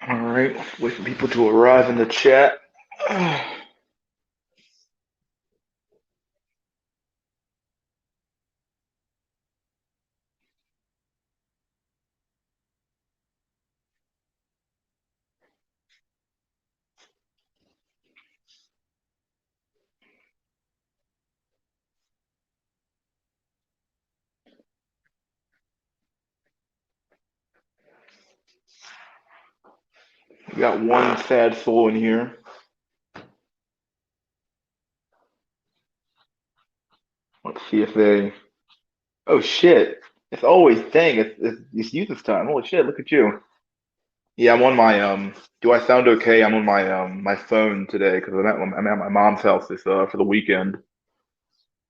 All right, wait for people to arrive in the chat. We got one sad soul in here. Let's see if they. Oh shit! It's always dang. It's you this time. Holy shit! Look at you. Yeah, I'm on my Do I sound okay? I'm on my phone today because I'm at my mom's house this for the weekend.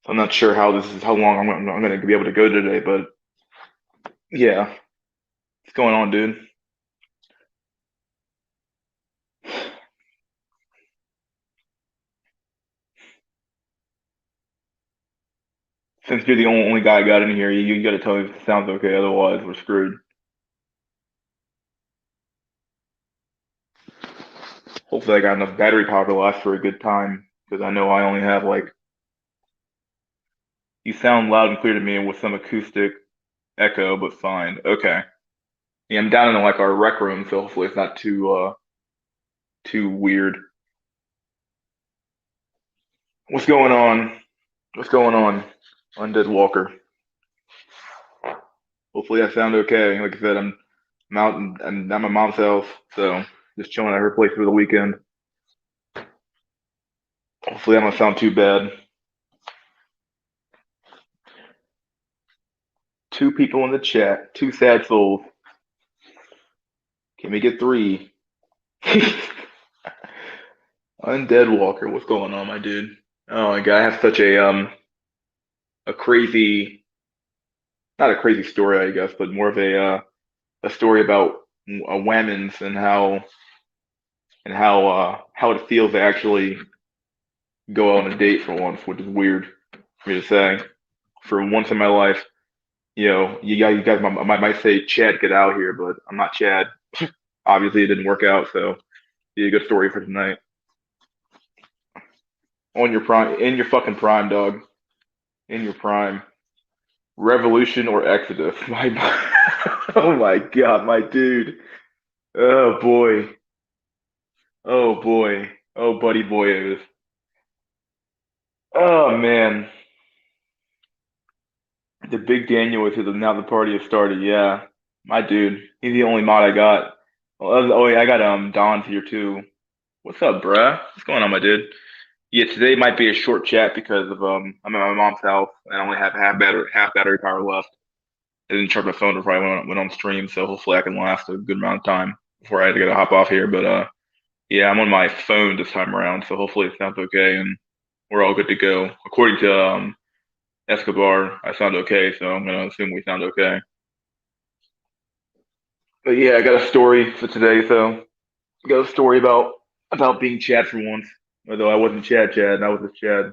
So I'm not sure how long I'm gonna be able to go today, but yeah, what's going on, dude? Since you're the only guy I got in here, you got to tell me if it sounds okay. Otherwise, we're screwed. Hopefully, I got enough battery power to last for a good time because I know I only have like. You sound loud and clear to me with some acoustic echo, but fine. Okay. Yeah, I'm down in like our rec room, so hopefully it's not too weird. What's going on? What's going on? Undead Walker. Hopefully I sound okay. Like I said, I'm out and I'm at my mom's house, so just chilling at her place for the weekend. Hopefully I don't sound too bad. Two people in the chat, two sad souls. Can we get three? Undead Walker, what's going on, my dude? Oh my god, I have such a crazy, not a crazy story, I guess, but more of a story about women's and how it feels to actually go out on a date for once, which is weird for me to say. For once in my life, you guys might say, Chad, get out here, but I'm not Chad. Obviously, it didn't work out, so be a good story for tonight. On your prime, in your fucking prime, dog. In your prime. Revolution or Exodus? My, oh my god, my dude. Oh boy. Oh boy. Oh buddy boy. Oh man. The big Daniel is here. Now the party has started. Yeah, my dude. He's the only mod I got. Oh yeah, I got Don's here too. What's up, bruh? What's going on, my dude? Yeah, today might be a short chat because of I'm at my mom's house and I only have half battery power left. I didn't charge my phone before I went on stream, so hopefully I can last a good amount of time before I had to get to hop off here. But yeah, I'm on my phone this time around, so hopefully it sounds okay and we're all good to go. According to Escobar, I sound okay, so I'm gonna assume we sound okay. But yeah, I got a story for today, so I got a story about being Chad for once. Although I wasn't Chad, I was just Chad.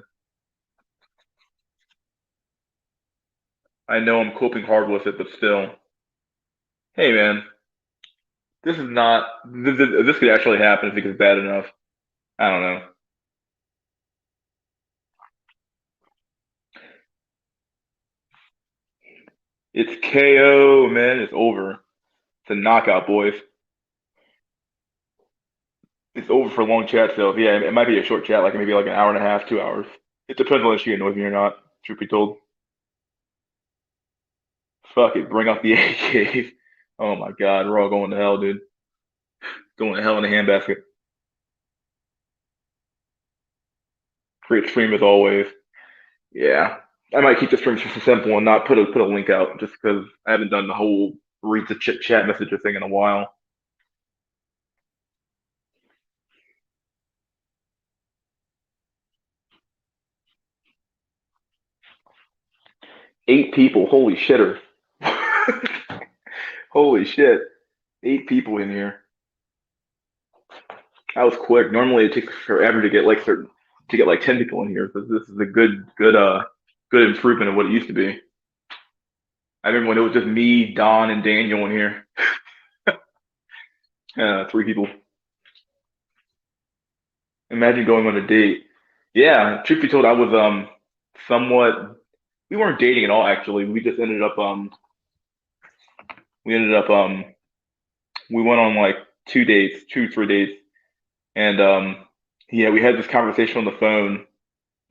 I know I'm coping hard with it, but still. Hey man, this is not this could actually happen if it gets bad enough. I don't know. It's KO, man. It's over. It's a knockout, boys. It's over for a long chat, so yeah, it might be a short chat, like maybe like an hour and a half, 2 hours. It depends on if she annoys me or not, truth be told. Fuck it, bring out the AKs. Oh my god, we're all going to hell, dude. Going to hell in a handbasket. Great stream as always. Yeah. I might keep the stream just simple and not put a link out just because I haven't done the whole read the chat messages thing in a while. 8 people, holy shitter. Holy shit. 8 people in here. That was quick. Normally it takes forever to get like 10 people in here. So this is a good improvement of what it used to be. I remember when it was just me, Don, and Daniel in here. Three people. Imagine going on a date. Yeah, truth be told, I was somewhat. We weren't dating at all, actually. We just ended up we ended up we went on like 2 dates, 3 dates, and yeah, we had this conversation on the phone.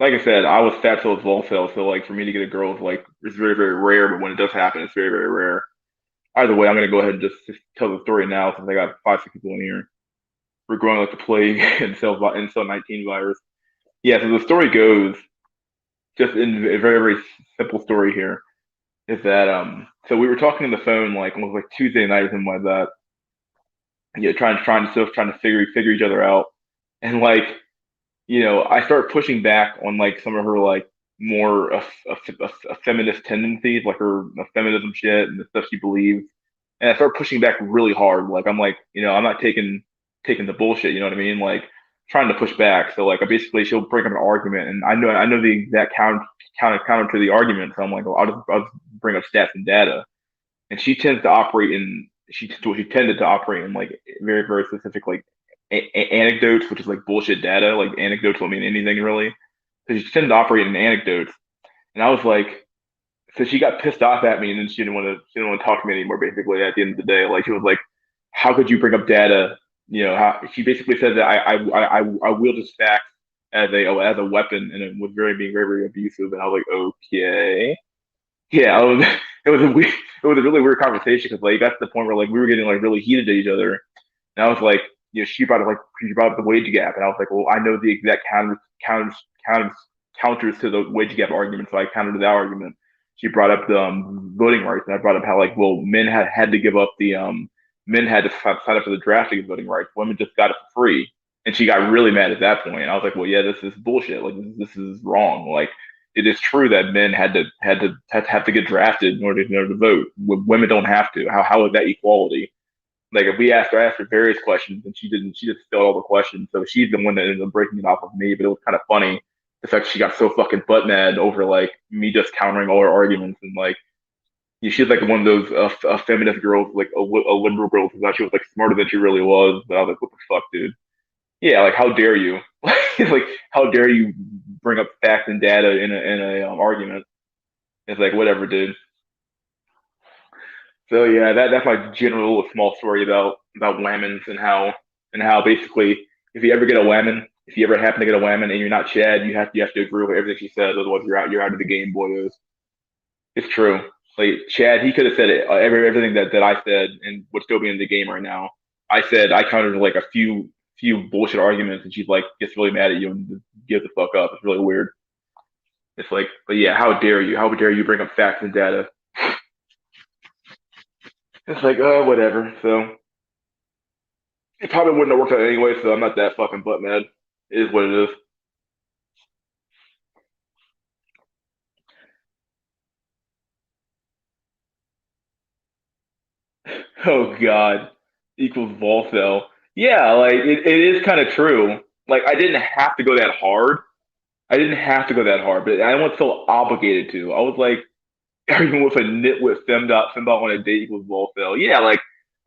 Like I said, I was fat till it's vol cell, so like for me to get a girl is like it's very very rare. But when it does happen, it's very very rare. Either way, I'm gonna go ahead and just tell the story now since I got 5 6 people in here. We're growing like the plague and cell 19 virus. Yeah, so the story goes just in a very very simple story here is that so we were talking on the phone like it was like Tuesday night or something like that. Yeah, trying to figure each other out, and like I start pushing back on like some of her like more feminist tendencies, like her feminism shit and the stuff she believes. And I start pushing back really hard. Like I'm like, I'm not taking the bullshit. You know what I mean? Like trying to push back. So like I basically she'll bring up an argument, and I know the exact counter to the argument. So I'm like, well, I'll just bring up stats and data. And she tended to operate in like very very specific like anecdotes, which is like bullshit data. Like anecdotes don't mean anything really. So she tended to operate in anecdotes, and I was like, so she got pissed off at me, and then she didn't want to talk to me anymore. Basically, at the end of the day, like she was like, how could you bring up data? How she basically said that I wielded facts as a weapon, and it was being very very abusive. And I was like, okay. Yeah, it was a weird, it was a really weird conversation because like it got to the point where like we were getting like really heated at each other, and I was like, she brought up the wage gap, and I was like, well, I know the exact counters counters counters to the wage gap argument, so I countered that argument. She brought up the voting rights, and I brought up how like, well, men had to sign up for the draft to get voting rights. Women just got it for free, and she got really mad at that point. And I was like, well, yeah, this is bullshit. Like this is wrong. Like it is true that men had to get drafted in order to vote. Women don't have to. How is that equality? Like if I asked her various questions and she didn't, she just failed all the questions. So she's the one that ended up breaking it off of me. But it was kind of funny the fact she got so fucking butt mad over like me just countering all her arguments and like she's like one of those feminist girls, like a liberal girl who thought she was like smarter than she really was. But I was like, what the fuck, dude? Yeah, like how dare you? Like how dare you bring up facts and data in a argument? It's like whatever, dude. So yeah, that's my general small story about whammons and how basically if you ever happen to get a whammon and you're not Chad, you have to agree with everything she says, otherwise you're out of the game, boys. It's true. Like Chad, he could have said it everything that I said and would still be in the game right now. I countered like a few bullshit arguments and she's like gets really mad at you and just gives the fuck up. It's really weird. It's like, but yeah, how dare you? How dare you bring up facts and data? It's like, whatever. So it probably wouldn't have worked out anyway, so I'm not that fucking butt mad. It is what it is. Oh God, equals Volcel. Yeah, like it is kind of true. Like I didn't have to go that hard. I didn't have to go that hard, but I wasn't so obligated to. I was like, arguing with a nitwit fembot on a date equals Volcel. Yeah, like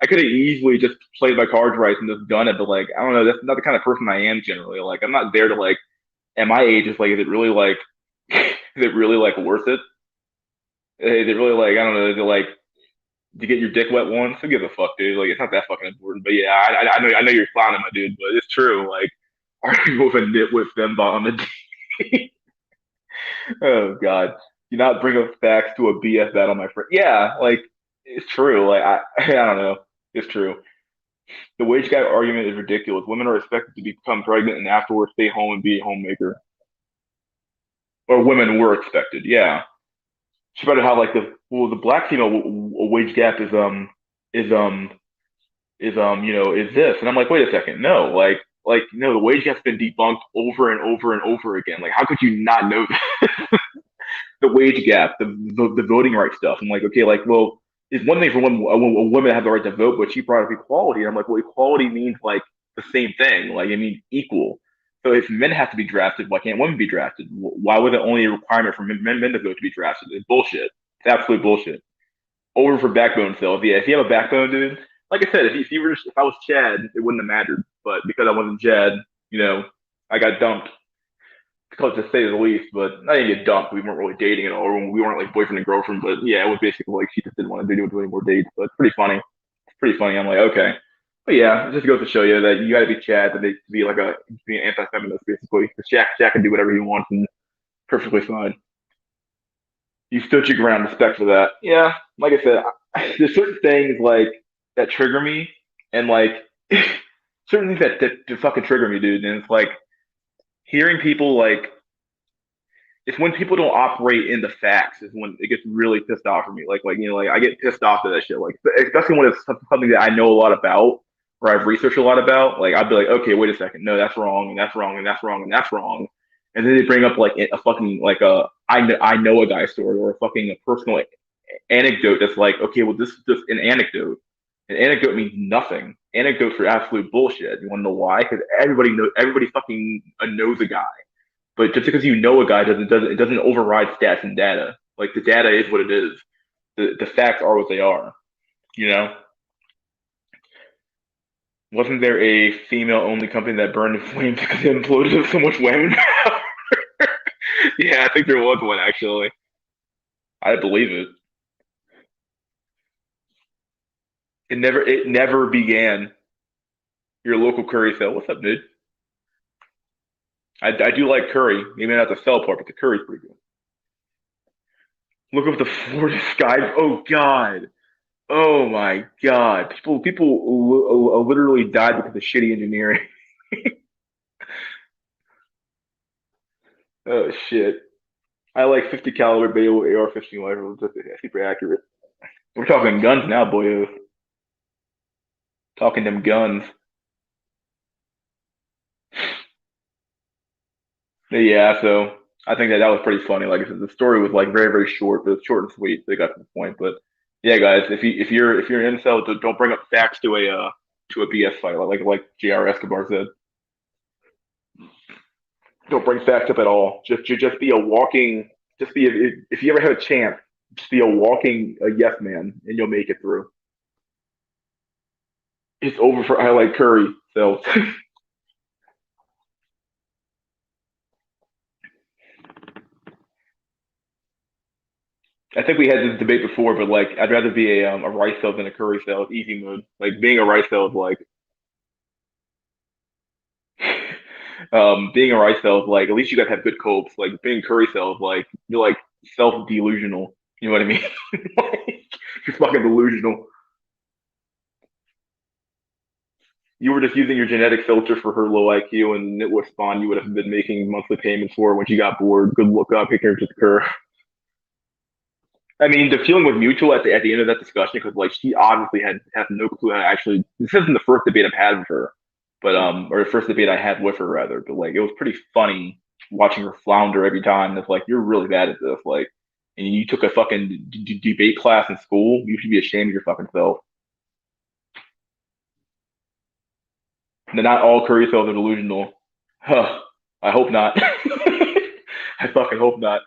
I could have easily just played my cards right and just done it, but like I don't know, that's not the kind of person I am generally. Like I'm not there to like at my age, it's like is it really like is it really like worth it? Is it really like I don't know, is it like to get your dick wet once? Who gives a fuck, dude? Like it's not that fucking important. But yeah, I know you're clowning, my dude, but it's true. Like arguing with a nitwit fembot on the oh God, do not bring up facts to a BS battle, my friend. Yeah, like it's true. Like I don't know, it's true. The wage gap argument is ridiculous. Women are expected to become pregnant and afterwards stay home and be a homemaker, or women were expected. Yeah, she better have like the black female wage gap is is this, and I'm like, wait a second, no, the wage gap's been debunked over and over and over again. Like, how could you not know the wage gap, the voting rights stuff? I'm like, okay, like, well, it's one thing for a woman to have the right to vote, but she brought up equality. And I'm like, well, equality means like the same thing. Like, it means equal. So if men have to be drafted, why can't women be drafted? Why was it only a requirement for men to vote to be drafted? It's bullshit. It's absolute bullshit. Over for backbone cells. Yeah, if you have a backbone, dude, like I said, if I was Chad, it wouldn't have mattered. But because I wasn't Chad, I got dumped. To say the least, but I didn't get dumped. We weren't really dating at all. We weren't like boyfriend and girlfriend, but yeah, it was basically like she just didn't want to do any more dates. But it's pretty funny. It's pretty funny. I'm like, okay, but yeah, it just goes to show you that you got to be Chad to be like to be an anti-feminist, basically. Jack can do whatever he wants and perfectly fine. You stood your ground. Respect for that. Yeah, like I said, there's certain things like that trigger me, and like certain things that fucking trigger me, dude. And it's like hearing people like it's when people don't operate in the facts is when it gets really pissed off for me. Like I get pissed off at that shit. Like especially when it's something that I know a lot about or I've researched a lot about. Like I'd be like, okay, wait a second, no, that's wrong, and that's wrong, and that's wrong, and that's wrong. And then they bring up like a fucking like a I know a guy story or a fucking a personal anecdote that's like, okay, well this is just an anecdote. An anecdote means nothing. Anecdotes are absolute bullshit. You want to know why? Because everybody fucking knows a guy. But just because you know a guy doesn't override stats and data. Like the data is what it is. The facts are what they are. You know, wasn't there a female only company that burned in flames because it imploded with so much women? Yeah, I think there was one actually. I believe it. It never began. Your local curry sale. What's up, dude? I do like curry. Maybe not the sell part, but the curry's pretty good. Look up the Florida sky. Oh God. Oh my God. People literally died because of shitty engineering. Oh shit. I like 50 caliber Bayo AR-15 rifles. That's super accurate. We're talking guns now, boyo. Talking them guns. Yeah, so I think that was pretty funny. Like I said, the story was like very, very short, but it's short and sweet. They got to the point. But yeah, guys, if you're an incel, don't bring up facts to a BS fight like J.R. Escobar said. Don't bring facts up at all. Just be a walking. Just be if you ever have a chance, just be a walking yes man, and you'll make it through. It's over for I like Curry. So I think we had this debate before, but like I'd rather be a rice cell than a curry cell. Easy mode. Like being a rice cell is like being a rice cell is like at least you guys have good copes. Like being curry cells, like you're like self delusional. You know what I mean? Like, you're fucking delusional. You were just using your genetic filter for her low IQ, and it would spawn you would have been making monthly payments for when she got bored. Good luck picking her to the curb. I mean, the feeling was mutual at the end of that discussion because like she obviously had no clue how to actually. This isn't the first debate I've had with her, but or the first debate I had with her rather. But like it was pretty funny watching her flounder every time. It's like you're really bad at this. Like, and you took a fucking debate class in school. You should be ashamed of your fucking self. And not all curry cells are delusional. Huh. I hope not. I fucking hope not.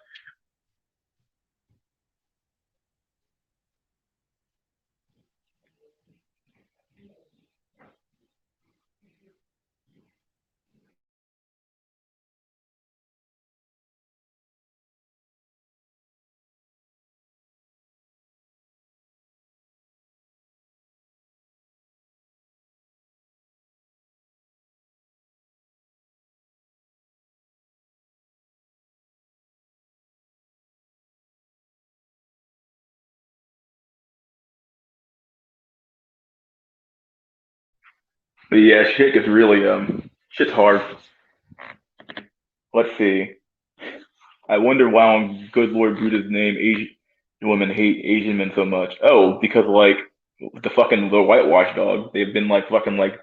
But yeah, shit gets really shit's hard. Let's see. I wonder why on Good Lord Buddha's name Asian women hate Asian men so much. Oh, because like the whitewash dog. They've been like fucking like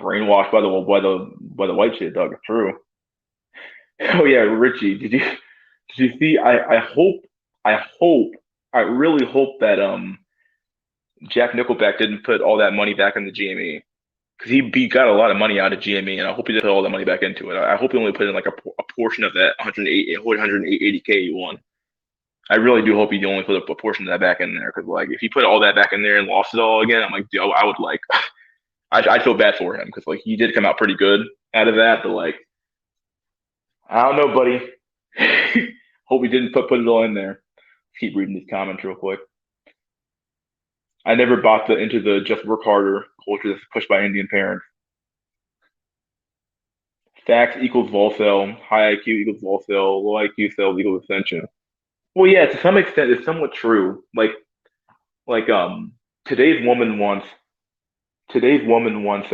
brainwashed by the white shit dog. It's true. Oh yeah, Richie. Did you see? I hope I really hope that Jack Nickelback didn't put all that money back in the GME because he got a lot of money out of GME, and I hope he did put all that money back into it. I hope he only put in like a portion of that 180K he won. I really do hope he only put a portion of that back in there because, like, if he put all that back in there and lost it all again, I'm like, yo, I would like, I feel bad for him because like he did come out pretty good out of that, but like, I don't know, buddy. Hope he didn't put it all in there. Keep reading these comments real quick. I never bought into the just work harder culture that's pushed by Indian parents. Facts equals vol cell, high IQ equals vol cell, low IQ cells equals ascension. Well, yeah, to some extent, it's somewhat true. Like today's woman wants today's woman wants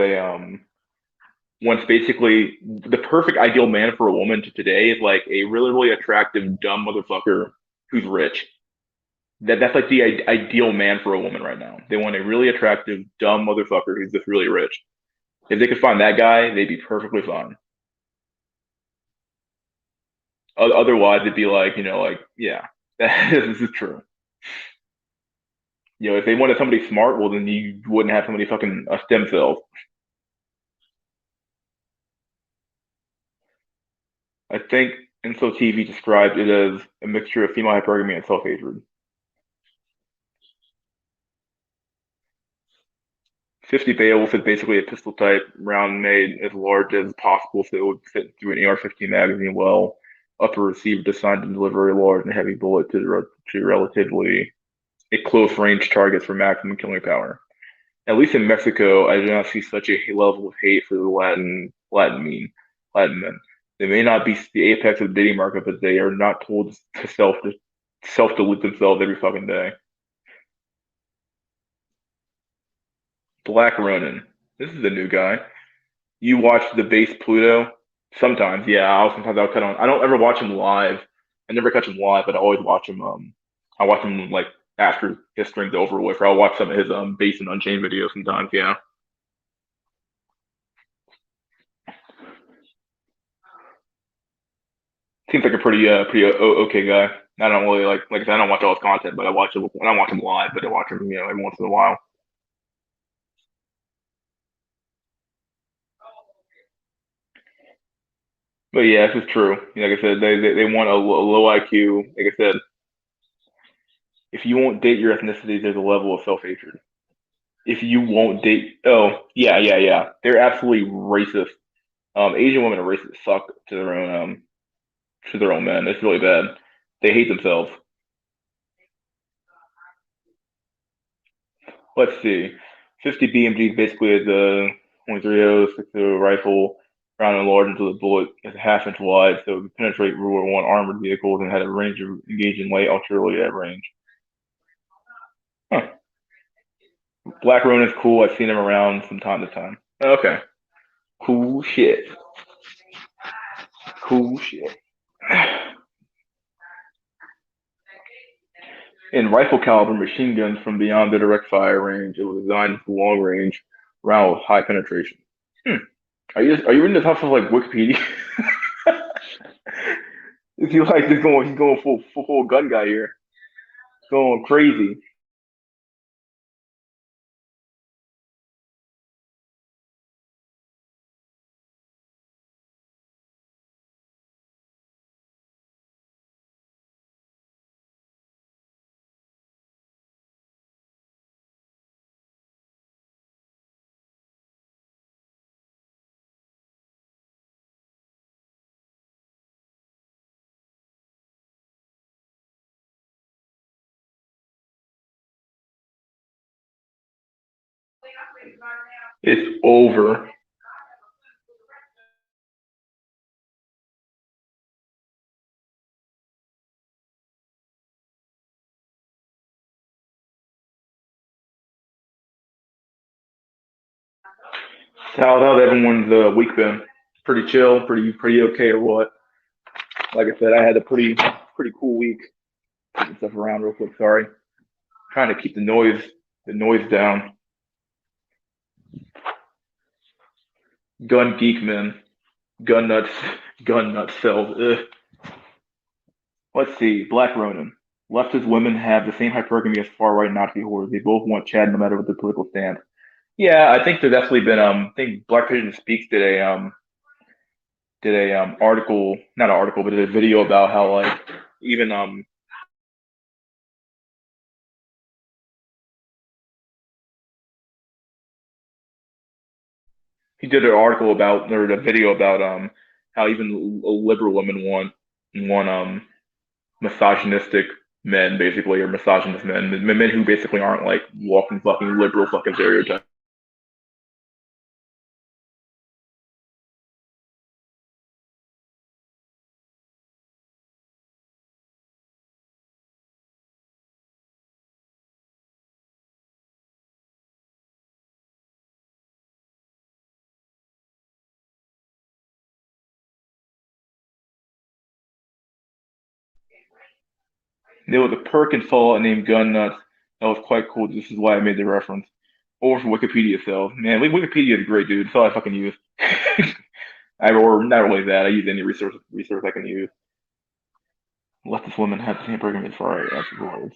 basically the perfect ideal man for a woman to today is like a really really attractive dumb motherfucker who's rich. That's like the ideal man for a woman right now. They want a really attractive dumb motherfucker who's just really rich. If they could find that guy, they'd be perfectly fine. Otherwise, it'd be like, like, yeah, this is true. If they wanted somebody smart, well, then you wouldn't have somebody fucking stem cells. I think Incel TV described it as a mixture of female hypergamy and self-hatred. 50 Beowulf is basically a pistol type round made as large as possible so it would fit through an AR-15 magazine well. Upper receiver designed to deliver a large and heavy bullet to relatively a close range targets for maximum killing power. At least in Mexico, I do not see such a level of hate for the Latin men. They may not be the apex of the dating market, but they are not told to self delete themselves every fucking day. Black Ronin. This is a new guy. You watch the base Pluto? Sometimes, yeah. I'll cut on. I don't ever watch him live. I never catch him live, but I always watch him. I watch him like after his string's over with, or I'll watch some of his base and Unchained videos sometimes. Yeah, seems like a pretty okay guy. I don't really like I said, I don't watch all his content, but I don't watch him live, but I watch him every once in a while. But yeah, this is true. Like I said, they want a low IQ. Like I said, if you won't date your ethnicity, there's a level of self hatred. If you won't date, oh yeah, they're absolutely racist. Asian women are racist, suck to their own men. It's really bad. They hate themselves. Let's see. 50 BMG is basically the 23 6 rifle, round and large until the bullet is a half inch wide, so it can penetrate World War I armored vehicles and had a range of engaging light artillery at range. Huh. Black Ronin's cool. I've seen him around from time to time. Okay. Cool shit. Cool shit. In rifle caliber machine guns from beyond the direct fire range, it was designed for long range round with high penetration. Hmm. Are you in the top of like Wikipedia? Is he like just going? He's going full gun guy here, going crazy. It's over. How's everyone's week been? Pretty chill, pretty okay, or what? Like I said, I had a pretty cool week. Putting stuff around real quick. Sorry, trying to keep the noise down. Gun geek man, gun nuts, gun nuts cells. Ugh. Let's see. Black Ronin. Leftist women have the same hypergamy as far right Nazi whores. They both want Chad no matter what their political stance. Yeah, I think there's definitely been I think Black Pigeon Speaks did a article, not an article, but did a video about how like even He did an article about or a video about how even liberal women want misogynistic men basically or misogynist men who basically aren't like walking fucking liberal fucking stereotypes. There was a perk and fall named Gun Nuts. That was quite cool. This is why I made the reference. Or for Wikipedia itself. Man, Wikipedia is great, dude. It's all I fucking use. Or not really that. I use any resource I can use. Let this woman have the same program as far as words.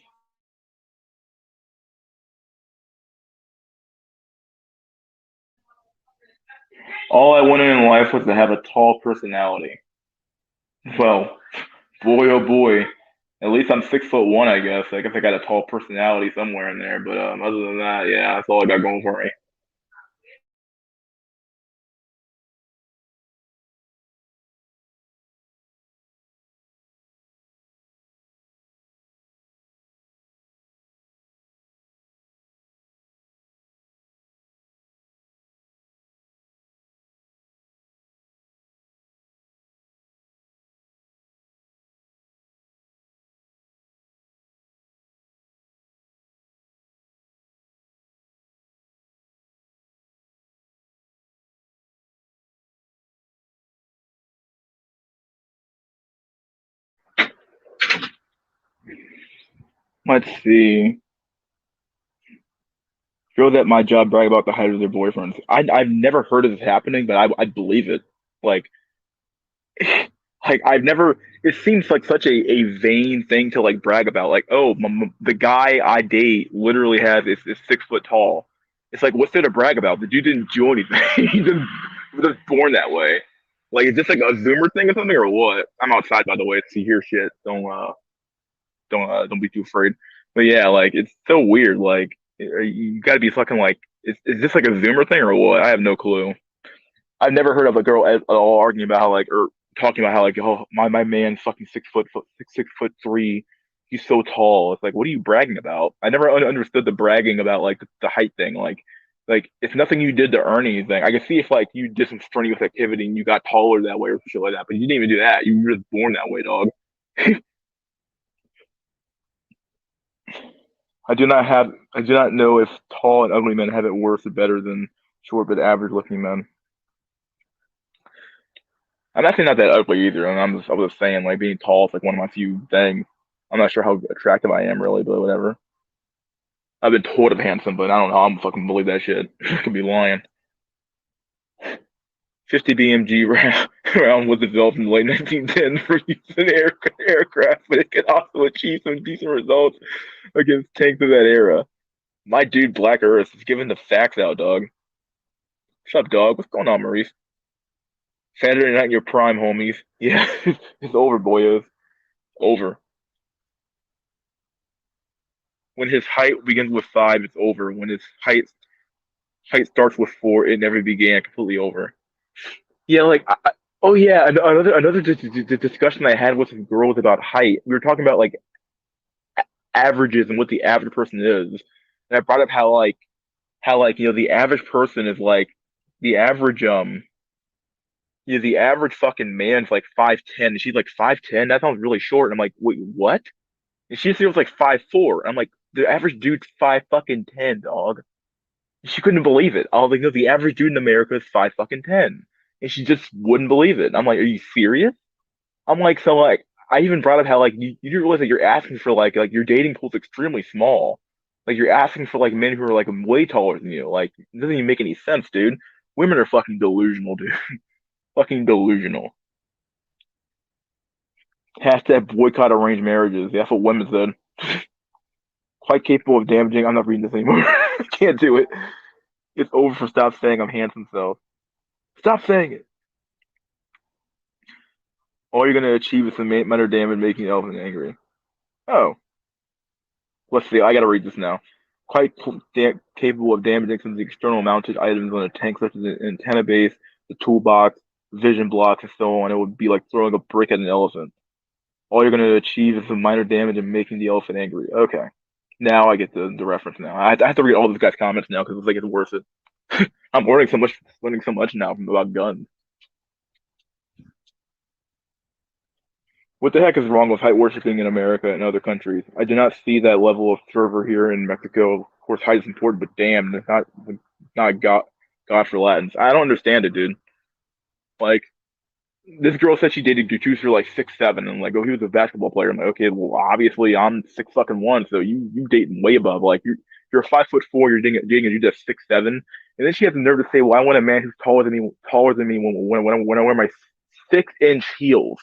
All I wanted in life was to have a tall personality. Well, boy oh boy. At least I'm 6'1", I guess. I guess I got a tall personality somewhere in there. But other than that, yeah, that's all I got going for me. Let's see. Girls at my job brag about the height of their boyfriends. I've never heard of this happening, but I believe it. Like like I've never. It seems like such a vain thing to like brag about. Like, oh, the guy I date literally is 6 foot tall. It's like, what's there to brag about? The dude didn't do anything. He was just born that way. Like, is this like a Zoomer thing or something or what? I'm outside by the way, so you hear shit. Don't be too afraid. But yeah, like it's so weird. Like you got to be fucking like, is this like a Zoomer thing or what? I have no clue. I've never heard of a girl at all arguing about how like or talking about how like oh my man's fucking 6 foot 3. He's so tall. It's like what are you bragging about? I never understood the bragging about like the height thing. Like it's nothing you did to earn anything. I can see if like you did some strenuous activity and you got taller that way or shit like that, but you didn't even do that. You were just born that way, dog. I do not know if tall and ugly men have it worse or better than short but average looking men. I'm actually not that ugly either, and I was just saying like being tall is like one of my few things. I'm not sure how attractive I am really, but whatever. I've been told I'm handsome, but I don't know. I'm fucking believe that shit. I could be lying. 50 BMG round was developed in the late 1910s for use in aircraft, but it could also achieve some decent results against tanks of that era. My dude, Black Earth, is giving the facts out, dog. What's up, dog? What's going on, Maurice? Saturday night in your prime, homies. Yeah, it's over, boyos. Over. When his height begins with 5, it's over. When his height starts with 4, it never began. Completely over. Yeah, like oh yeah, another discussion I had with some girls about height. We were talking about like averages and what the average person is, and I brought up how like the average person is like the average the average fucking man's like 5'10", and she's like 5'10". That sounds really short. And I'm like, wait, what? And she said it was like 5'4". I'm like, the average dude's 5 fucking 10, dog. She couldn't believe it. I was like, no, the average dude in America is 5 fucking 10. And she just wouldn't believe it. I'm like, are you serious? I'm like, so like, I even brought up how like you do realize that you're asking for like your dating pool's extremely small. Like you're asking for like men who are like way taller than you. Like it doesn't even make any sense, dude. Women are fucking delusional, dude. Fucking delusional. Hashtag boycott arranged marriages. That's what women said. Quite capable of damaging. I'm not reading this anymore. I can't do it. It's over for stop saying I'm handsome self. Stop saying it. All you're gonna achieve is some minor damage, making Elvin angry. Oh, let's see. I gotta read this now. quite capable of damaging some of the external mounted items on a tank, such as an antenna base, the toolbox, vision blocks, and so on. It would be like throwing a brick at an elephant. All you're going to achieve is some minor damage and making the elephant angry. Okay. Now I get the reference now. I have to read all this guy's comments now because it's like it's worth it. I'm learning so much now from about guns. What the heck is wrong with height worshiping in America and other countries? I do not see that level of fervor here in Mexico. Of course, height is important, but damn, it's not God for Latins. I don't understand it, dude. Like this girl said she dated Dutus for like 6'7", and like, oh, he was a basketball player. I'm like, okay, well, obviously I'm 6'1", so you dating way above. Like you're 5'4", you're dating a dude that's 6'7", and then she has the nerve to say, well, I want a man who's taller than me when I wear my 6-inch heels.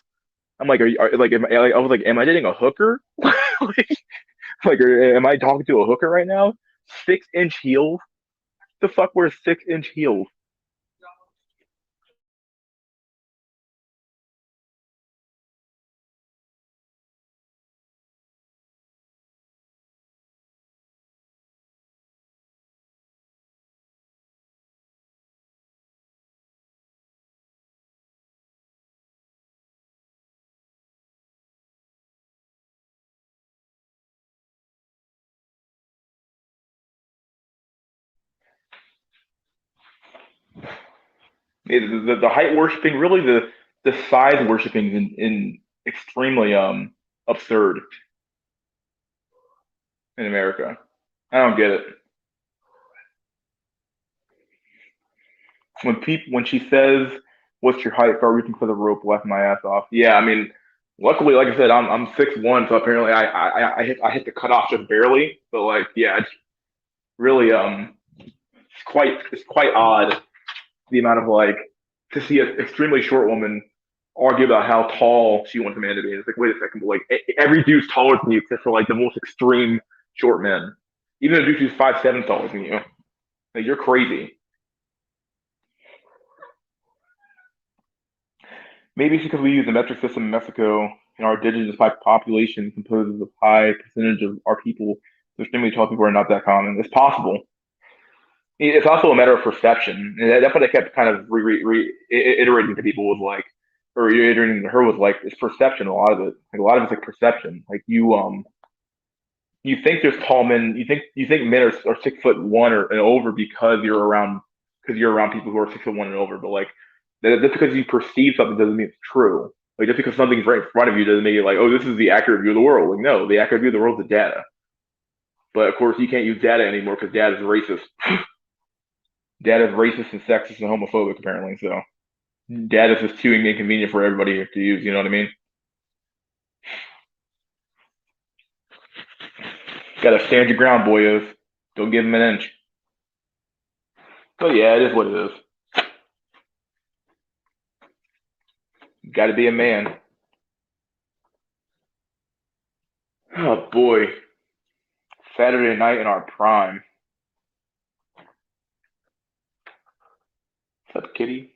I'm like, I was like, am I dating a hooker? like, am I talking to a hooker right now? 6-inch heels? The fuck wears 6-inch heels? The height worshiping, really the size worshiping in extremely absurd in America. I don't get it. When she says, "What's your height?" Start reaching for the rope, laughing my ass off. Yeah, I mean, luckily, like I said, I'm 6'1", so apparently I hit the cutoff just barely. But like, yeah, it's really it's quite odd the amount of like to see an extremely short woman argue about how tall she wants a man to be. And it's like, wait a second, but like every dude's taller than you except for like the most extreme short men. Even a dude who's 5'7" taller than you, like you're crazy. Maybe it's because we use the metric system in Mexico and our indigenous population composes a high percentage of our people. So extremely tall people are not that common. It's possible. It's also a matter of perception. And that's what I kept kind of iterating to people was like, or reiterating to her was like, it's perception. A lot of it, like a lot of it's like perception. Like you think there's tall men. You think men are 6'1" or and over because you're around people who are 6'1" and over. But like that's because you perceive something doesn't mean it's true. Like just because something's right in front of you doesn't make it like, oh, this is the accurate view of the world. Like no, the accurate view of the world is the data. But of course, you can't use data anymore because data is racist. Data is racist and sexist and homophobic apparently. So data is just too inconvenient for everybody to use. You know what I mean? Got to stand your ground, boyos. Don't give them an inch. But yeah, it is what it is. Got to be a man. Oh boy, Saturday night in our prime. What's up, kitty?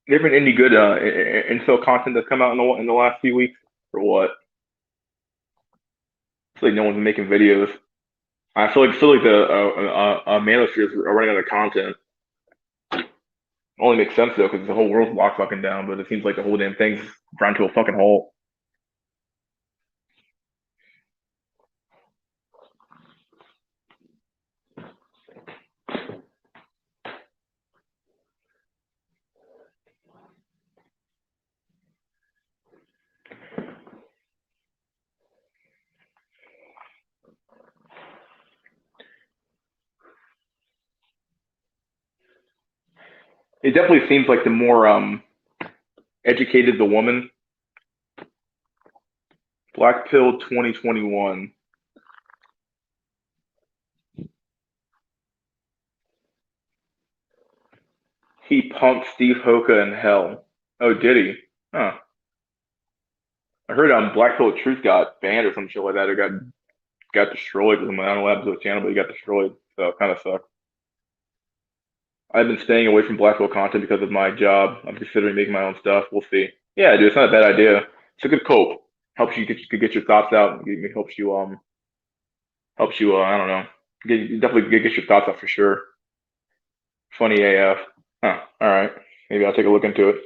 There been any good Incel content that's come out in the last few weeks, or what? It's like no one's making videos. I feel like the manospheres are running out of content. Only makes sense though, because the whole world's locked fucking down. But it seems like the whole damn thing's ground to a fucking halt. It definitely seems like the more educated the woman, Black Pill 2021. He pumped Steve Hoka in hell. Oh, did he? Huh. I heard Black Pill Truth got banned or some shit like that. Or got destroyed or something. I don't know what happened to his channel, but he got destroyed. So it kind of sucks. I've been staying away from Black Pill content because of my job. I'm considering making my own stuff. We'll see. Yeah, dude, it's not a bad idea. It's a good cope. Helps you get your thoughts out. It helps you. I don't know. Definitely get your thoughts out for sure. Funny AF. Huh. All right. Maybe I'll take a look into it.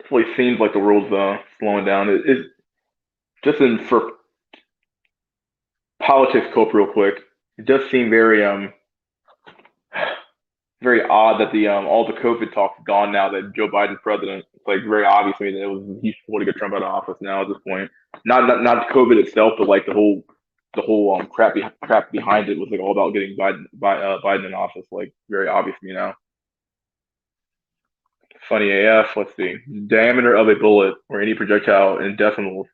Definitely seems like the world's slowing down. It just in for politics cope real quick. It does seem very odd that the all the COVID talk's gone now that Joe Biden's president. It's like very obvious to me that it was he's going to get Trump out of office now at this point. Not COVID itself, but like the whole crap behind it was like all about getting Biden in office. Like very obvious to me now. Funny AF. Let's see. Diameter of a bullet or any projectile in decimals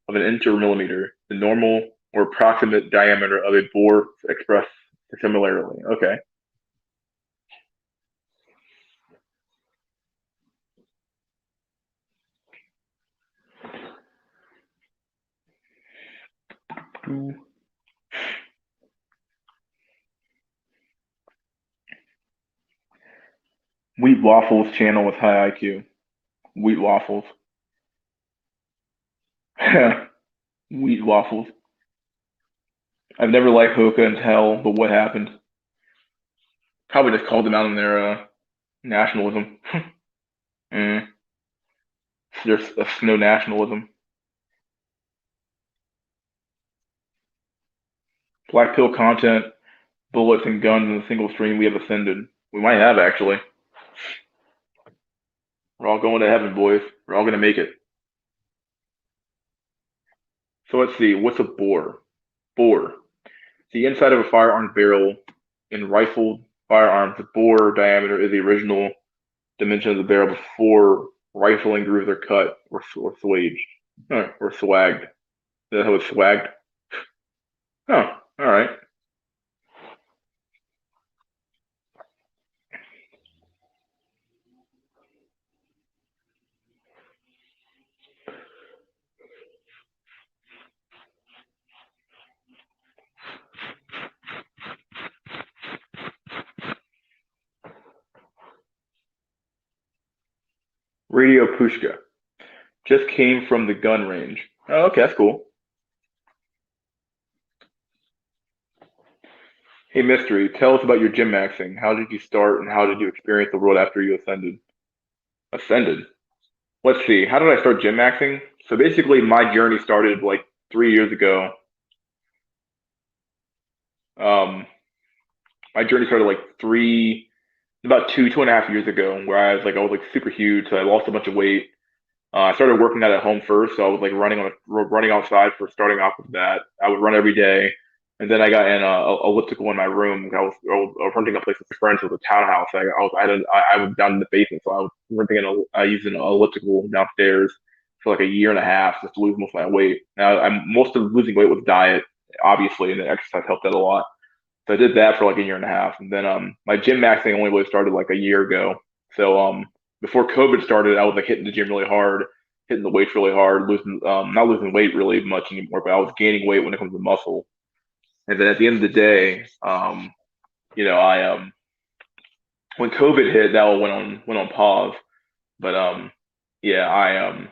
of an inch or millimeter. The normal or approximate diameter of a bore expressed similarly. Okay. Wheat Waffles channel with high IQ. Wheat Waffles. Wheat Waffles. I've never liked Hoka and Tell, but what happened? Probably just called them out on their nationalism. mm, there's a snow nationalism. Black pill content, bullets and guns in a single stream. We have ascended. We might have actually. We're all going to heaven, boys. We're all gonna make it. So let's see. What's a bore? Bore. The inside of a firearm barrel in rifled firearms. The bore diameter is the original dimension of the barrel before rifling grooves are cut or swaged. Or swagged. Is that how it's swagged? Oh, all right. Radio Pushka. Just came from the gun range. Oh, okay, that's cool. Hey, Mystery, tell us about your gym maxing. How did you start and how did you experience the world after you ascended? Ascended. Let's see. How did I start gym maxing? So basically, my journey started like 3 years ago. Um, my journey started like about 2.5 years ago, where I was like super huge. So I lost a bunch of weight. I started working out at home first, so I was like running outside for starting off with that. I would run every day, and then I got in a elliptical in my room. I was renting a place with friends. It was a townhouse. I was down in the basement, so I was I used an elliptical downstairs for like a year and a half just to lose most of my weight. Now, most of losing weight was diet, obviously, and then exercise helped that a lot. So I did that for like a year and a half, and then my gym maxing only really started like a year ago. So before COVID started, I was like hitting the gym really hard, hitting the weights really hard, losing not losing weight really much anymore, but I was gaining weight when it comes to muscle. And then at the end of the day, I when COVID hit, that all went on pause. But yeah, I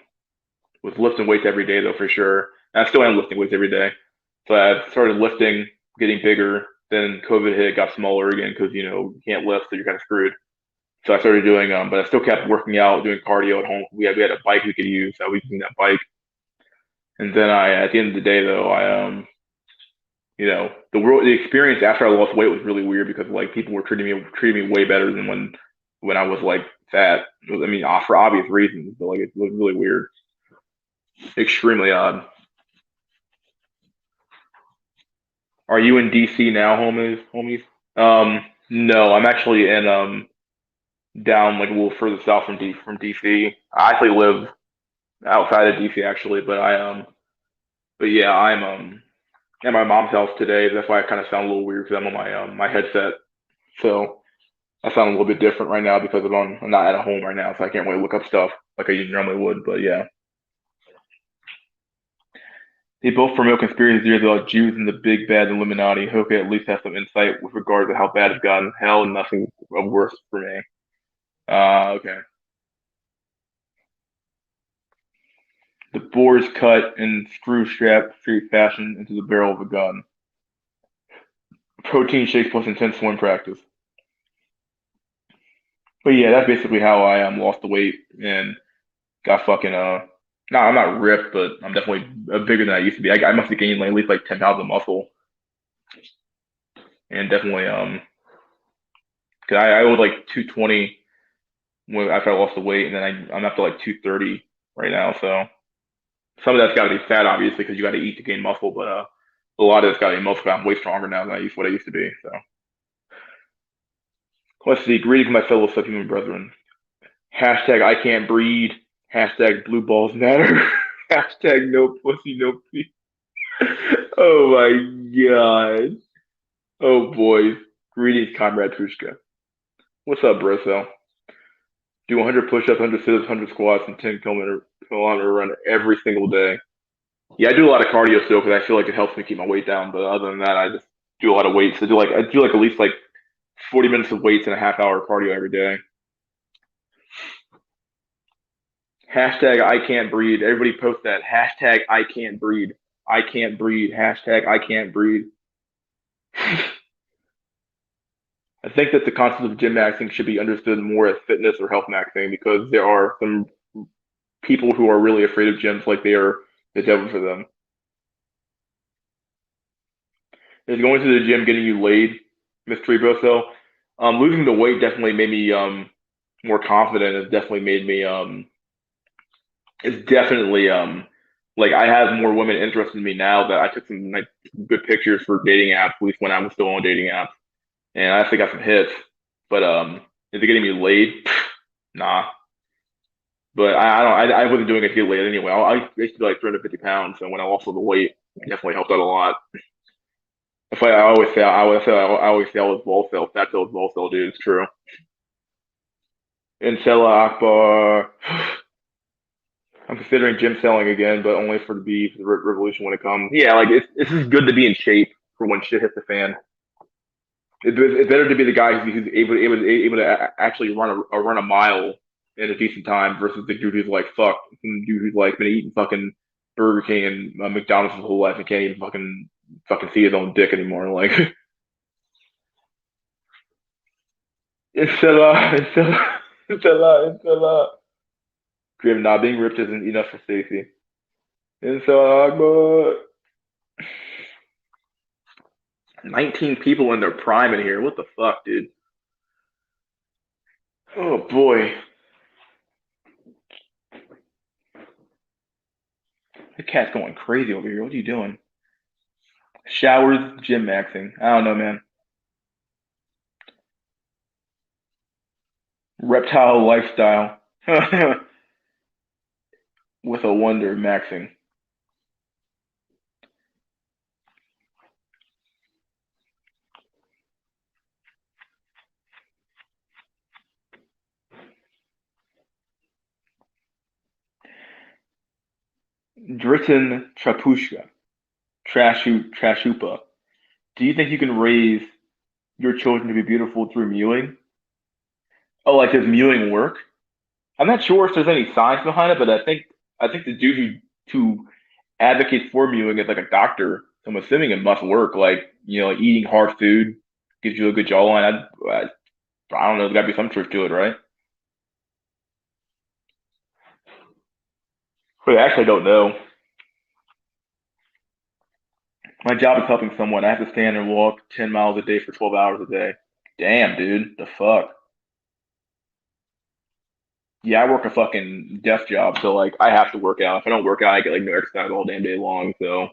was lifting weights every day though for sure. And I still am lifting weights every day. So I started lifting, getting bigger. Then COVID hit, got smaller again because you can't lift, so you're kind of screwed. So I started doing, but I still kept working out, doing cardio at home. We had a bike we could use. So I was using that bike. And then at the end of the day, though, the experience after I lost weight was really weird because like people were treating me way better than when I was like fat. I mean, for obvious reasons, but like it was really weird, extremely odd. Are you in DC now, homies? No, I'm actually in down like a little further south from DC. I actually live outside of DC actually, but yeah, I'm at my mom's house today. That's why I kind of sound a little weird because I'm on my headset. So I sound a little bit different right now because I'm not at home right now, so I can't really look up stuff like I normally would. But yeah, they both promote conspiracy theories about Jews and the big bad Illuminati. Who could at least have some insight with regard to how bad it's gotten? Hell, nothing worse for me. Okay. The bore is cut and screw strapped straight fashion into the barrel of a gun. Protein shakes plus intense swim practice. But yeah, that's basically how I lost the weight and got fucking no, I'm not ripped, but I'm definitely bigger than I used to be. I must have gained like, at least like 10 pounds of muscle, and definitely 'cause I was like 220 when after I lost the weight, and then I'm up to like 230 right now. So some of that's got to be fat, obviously, because you got to eat to gain muscle, but a lot of it's got to be muscle. I'm way stronger now than what I used to be. So let's see. Greetings, my fellow subhuman brethren. Hashtag I can't breed. Hashtag blue balls matter. Hashtag no pussy, no pee. Oh my god. Oh boy. Greetings, comrade Pushka. What's up, bro? Do 100 push-ups, 100 sit-ups, 100 squats, and 10 kilometer run every single day. Yeah, I do a lot of cardio still because I feel like it helps me keep my weight down. But other than that, I just do a lot of weights. I do like at least like 40 minutes of weights and a half hour cardio every day. Hashtag I can't breed. Everybody post that. Hashtag I can't breed. I can't breed. Hashtag I can't breed. I think that the concept of gym maxing should be understood more as fitness or health maxing because there are some people who are really afraid of gyms like they are the devil for them. Is going to the gym getting you laid, Mystery Bro? So, losing the weight definitely made me more confident. It's definitely made me it's definitely like I have more women interested in me now that I took some like good pictures for dating apps, at least when I was still on dating apps, and I actually got some hits. But is it getting me laid? Nah. But I don't. I wasn't doing it to get laid anyway. I used to be like 350 pounds, and when I lost all the weight, it definitely helped out a lot. That's why I was Volcel. Fat was Volcel, dude. It's true. Incel Akbar. I'm considering gym selling again, but only for the beef, the revolution when it comes. Yeah, like it's just good to be in shape for when shit hits the fan. It's better to be the guy who's able to actually run a mile in a decent time versus the dude who's like fuck, the dude who's like been eating fucking Burger King and McDonald's his whole life and can't even fucking see his own dick anymore. Like Inshallah. Grim, not being ripped isn't enough for Stacy. Inshallah. 19 people in their prime in here. What the fuck, dude? Oh boy. The cat's going crazy over here. What are you doing? Showers, gym maxing. I don't know, man. Reptile lifestyle. With a wonder maxing. Dritin Trapushka. Trashupa. Do you think you can raise your children to be beautiful through mewing? Oh, like does mewing work? I'm not sure if there's any science behind it, but I think the dude who advocates for mewing is like a doctor. So I'm assuming it must work. Like, like eating hard food gives you a good jawline. I don't know. There's got to be some truth to it, right? But I actually don't know. My job is helping someone. I have to stand and walk 10 miles a day for 12 hours a day. Damn, dude. The fuck? Yeah, I work a fucking desk job, so like I have to work out. If I don't work out, I get like no exercise all damn day long. So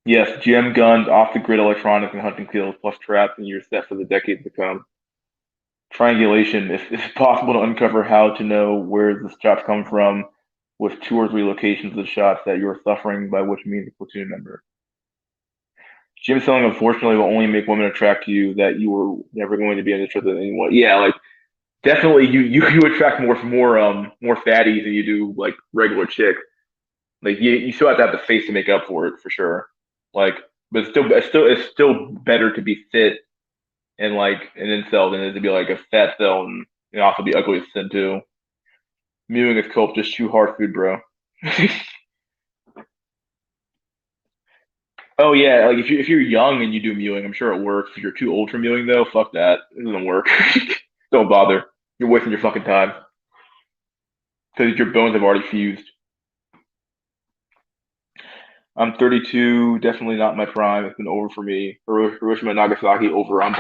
yes, gym, guns, off the grid electronics, and hunting skills, plus traps, and you're set for the decades to come. Triangulation. If it's possible to uncover how to know where the traps come from, with 2 or 3 locations of the shots that you are suffering, by which means a platoon member. Gym selling, unfortunately, will only make women attract you that you were never going to be interested in anyone. Yeah, like definitely you attract more fatties than you do like regular chicks. Like you still have to have the face to make up for it for sure. Like, but it's still better to be fit and like an incel than it is to be like a fat cell and also be ugly as sin too. Mewing is cope, just chew hard food, bro. Oh yeah, like if you're young and you do mewing, I'm sure it works. If you're too old for mewing though, fuck that. It doesn't work. Don't bother. You're wasting your fucking time because your bones have already fused. I'm 32, definitely not my prime. It's been over for me. Hiroshima and Nagasaki over. I'm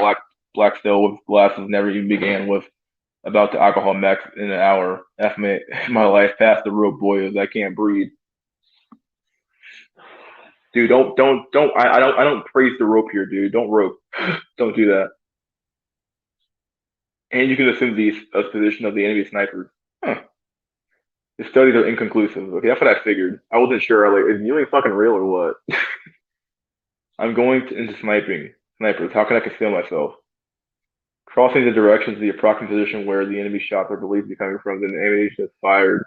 black still with glasses never even began with. About to alcohol max in an hour. F my life past the rope, boys. I can't breathe. Dude, don't. I don't praise the rope here, dude. Don't rope. Don't do that. And you can assume the position of the enemy snipers. Huh. The studies are inconclusive. Okay, that's what I figured. I wasn't sure. Like, is viewing fucking real or what? I'm going into sniping. Snipers. How can I conceal myself? Crossing the directions of the approximate position where the enemy shots are believed to be coming from, then the ammunition is fired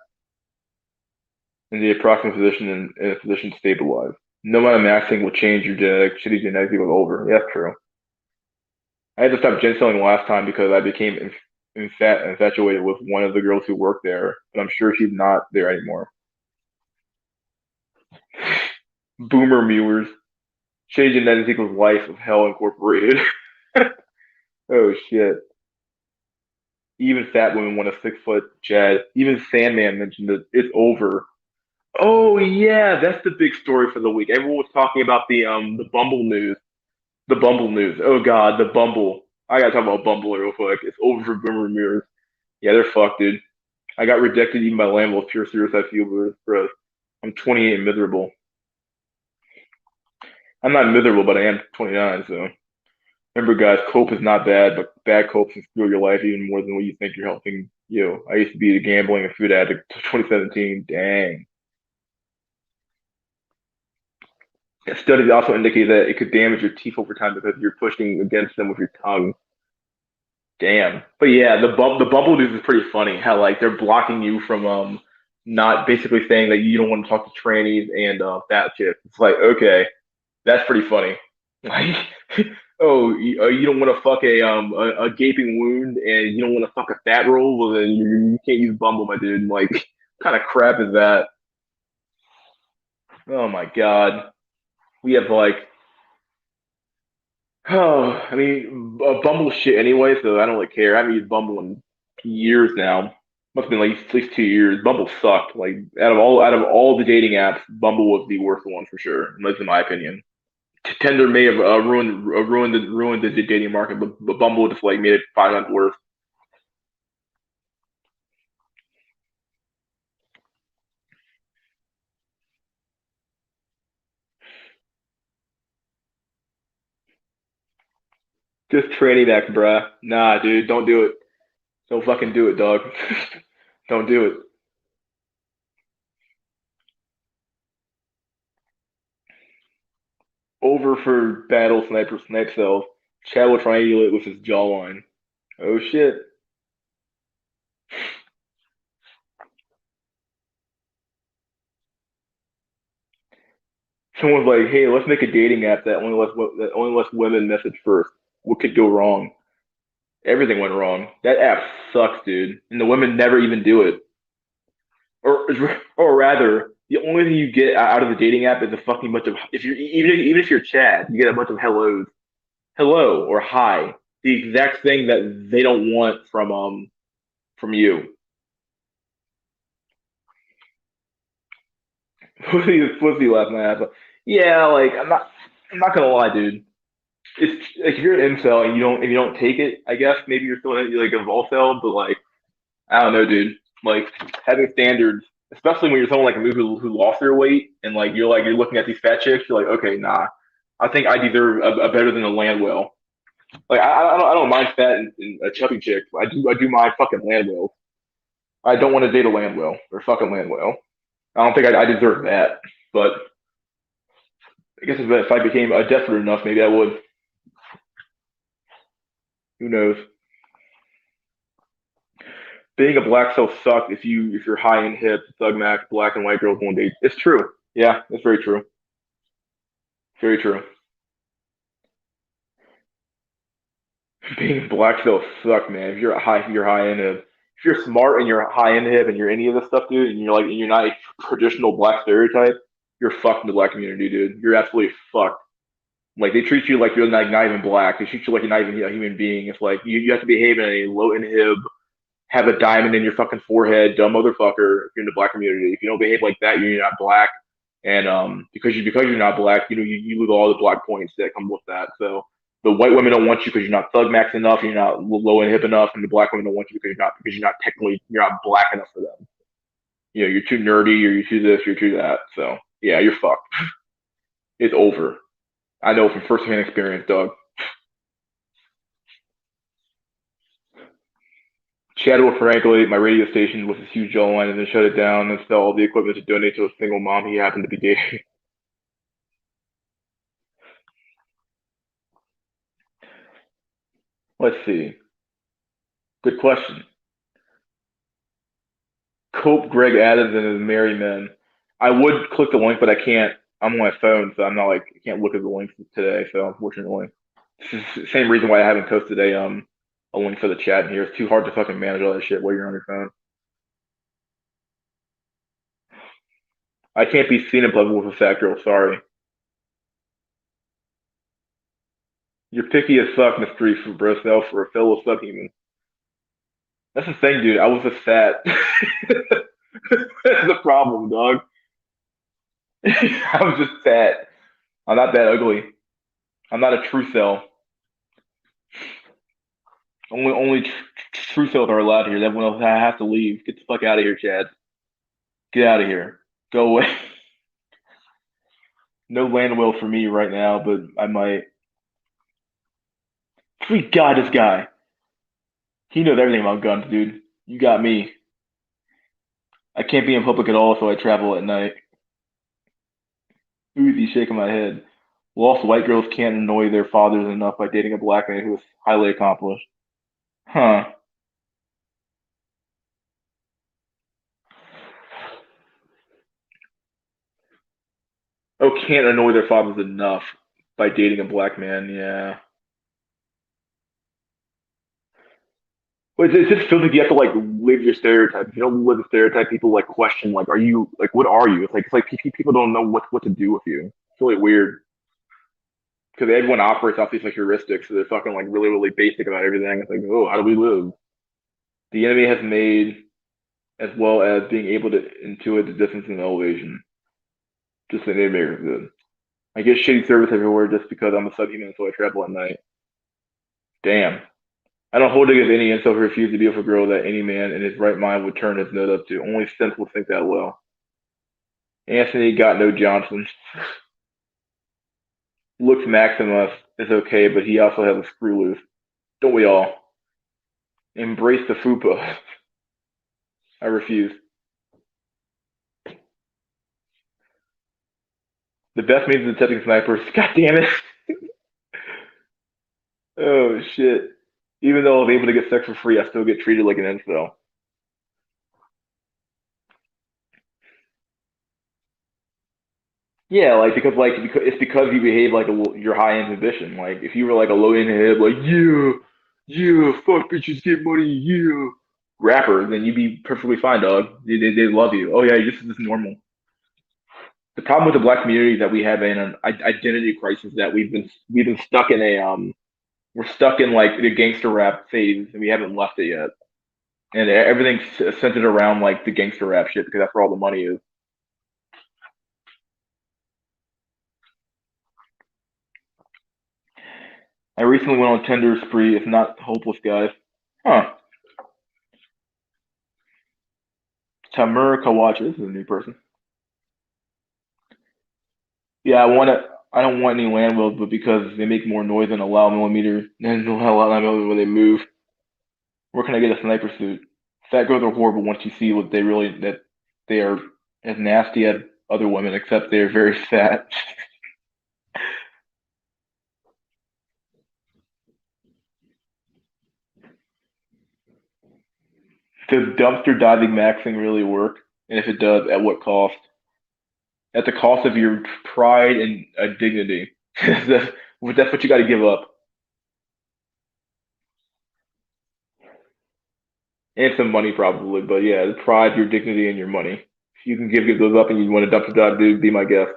in the approximate position and in a position stabilized. No amount of maxing will change your shitty genetic equals over. Yeah, that's true. I had to stop gen selling last time because I became infatuated with one of the girls who worked there, but I'm sure she's not there anymore. Boomer mewers. Shitty genetics equals life of hell incorporated. Oh shit. Even fat women want a 6 foot Chad. Even Sandman mentioned it. It's over. Oh yeah, that's the big story for the week. Everyone was talking about the Bumble news. The Bumble news. Oh god, the Bumble. I gotta talk about Bumble real quick. It's over for Boomer Mirrors. Yeah, they're fucked, dude. I got rejected even by landlord. Pure serious I feel, bro. I'm 28 and miserable. I'm not miserable, but I am 29. So remember, guys, cope is not bad, but bad cope can screw your life even more than what you think you're helping you. I used to be a gambling and food addict. 2017. Dang. Studies also indicate that it could damage your teeth over time because you're pushing against them with your tongue. Damn. But yeah, the bubble news is pretty funny. How like they're blocking you from not basically saying that you don't want to talk to trannies and fat chicks. It's like okay, that's pretty funny. Like oh you don't want to fuck a gaping wound and you don't want to fuck a fat roll. Well then you can't use Bumble, my dude. Like what kind of crap is that? Oh my god. We have like oh, I mean, Bumble shit anyway, so I don't really care. I haven't used Bumble in years now. Must have been like at least 2 years. Bumble sucked. Like out of all the dating apps, Bumble was the worst one for sure, at least in my opinion. Tinder may have ruined the dating market, but Bumble just like made it 5 times worse. Just tranny back, bruh. Nah, dude, don't do it. Don't fucking do it, dog. Don't do it. Over for battle sniper snipe cells. Chad will triangulate with his jawline. Oh shit. Someone's like, "Hey, let's make a dating app that only lets women message first. What could go wrong? Everything went wrong. That app sucks, dude. And the women never even do it. Or or rather, the only thing you get out of the dating app is a fucking bunch of if you're even if you're Chad, you get a bunch of hellos, hello or hi, the exact thing that they don't want from you. Pussy last night. Yeah, like I'm not gonna lie, dude. It's like if you're an incel and you don't take it, I guess maybe you're still like a volcel, but like I don't know, dude. Like having standards, especially when you're someone like me who lost their weight and like you're looking at these fat chicks, you're like, okay, nah, I think I deserve a better than a land whale. Like I don't mind fat and a chubby chick. But I do mind fucking land whales. I don't want to date a land whale or fucking land whale. I don't think I deserve that, but I guess if I became a desperate enough, maybe I would. Who knows? Being a black cell sucks if you're high and hip, thug max, black and white girls won't date. It's true. Yeah, it's very true. Very true. Being black cell suck, man. If you're high end hip. If you're smart and you're high end hip and you're any of this stuff, dude, and you're not a traditional black stereotype, you're fucked in the black community, dude. You're absolutely fucked. Like they treat you like you're not even black. They treat you like you're not even a human being. It's like you have to behave in a low inhib, have a diamond in your fucking forehead, dumb motherfucker. If you're in the black community, if you don't behave like that, you're not black. And because you're not black, you lose all the black points that come with that. So the white women don't want you because you're not thug max enough, you're not low and hip enough, and the black women don't want you because you're not technically you're not black enough for them. You know, you're too nerdy, or you're too this, you're too that. So yeah, you're fucked. It's over. I know from firsthand experience, dog. Chadwick Franklin, my radio station was this huge jawline, and then shut it down and sell all the equipment to donate to a single mom he happened to be dating. Let's see. Good question. Cope Greg Adams and his Merry Men. I would click the link, but I can't. I'm on my phone, so I'm not like I can't look at the links today. So unfortunately, it's the same reason why I haven't posted a link for the chat in here. It's too hard to fucking manage all that shit while you're on your phone. I can't be seen in public with a fat girl. Sorry. You're picky as fuck, Mystery for Bristol for a fellow subhuman. That's the thing, dude. I was just fat. That's the problem, dog. I was just fat. I'm not that ugly. I'm not a true cell. Only true cells are allowed here. Everyone else has to leave. Get the fuck out of here, Chad. Get out of here. Go away. No land will for me right now, but I might. Sweet God, this guy. He knows everything about guns, dude. You got me. I can't be in public at all, so I travel at night. Uzi shaking my head. Lost white girls can't annoy their fathers enough by dating a black man who is highly accomplished. Huh. Oh, can't annoy their fathers enough by dating a black man. Yeah. But it just feels like you have to like live your stereotype. If you don't live the stereotype, people like question like, are you like what are you? It's like people don't know what to do with you. It's really weird because everyone operates off these like heuristics, so they're fucking like really basic about everything. It's like, oh, how do we live? The enemy has made as well as being able to intuit the distance and elevation. Just an innovator good. I get shitty service everywhere just because I'm a subhuman, so I travel at night. Damn. I don't hold against any incel who refuse to be with a girl that any man in his right mind would turn his nose up to. Only simps would think that well. Anthony got no Johnson. Looks Maximus is okay, but he also has a screw loose. Don't we all? Embrace the fupa. I refuse. The best means of detecting snipers. God damn it. Oh shit. Even though I was able to get sex for free, I still get treated like an incel. Yeah, because it's because you behave like your high inhibition. Like if you were like a low inhib, like fuck bitches get money, rapper, then you'd be perfectly fine, dog. They love you. Oh yeah, this is just normal. The problem with the black community is that we have an identity crisis that we've been stuck in a we're stuck in like the gangster rap phase and we haven't left it yet. And everything's centered around like the gangster rap shit because that's where all the money is. I recently went on a Tinder spree. It's not hopeless, guys. Huh. Tamura Kawacha. This is a new person. Yeah, I want to. I don't want any land wells, but because they make more noise than a loud millimeter, and a loud millimeter when they move. Where can I get a sniper suit? Fat girls are horrible once you see what they really that they are. as nasty as other women, except they're very fat. Does dumpster diving maxing really work? And if it does, at what cost? At the cost of your pride and dignity. that's, that's what you got to give up. And some money probably, but yeah, the pride, your dignity, and your money. If you can give those up and you want to dumpster dive, dude, be my guest.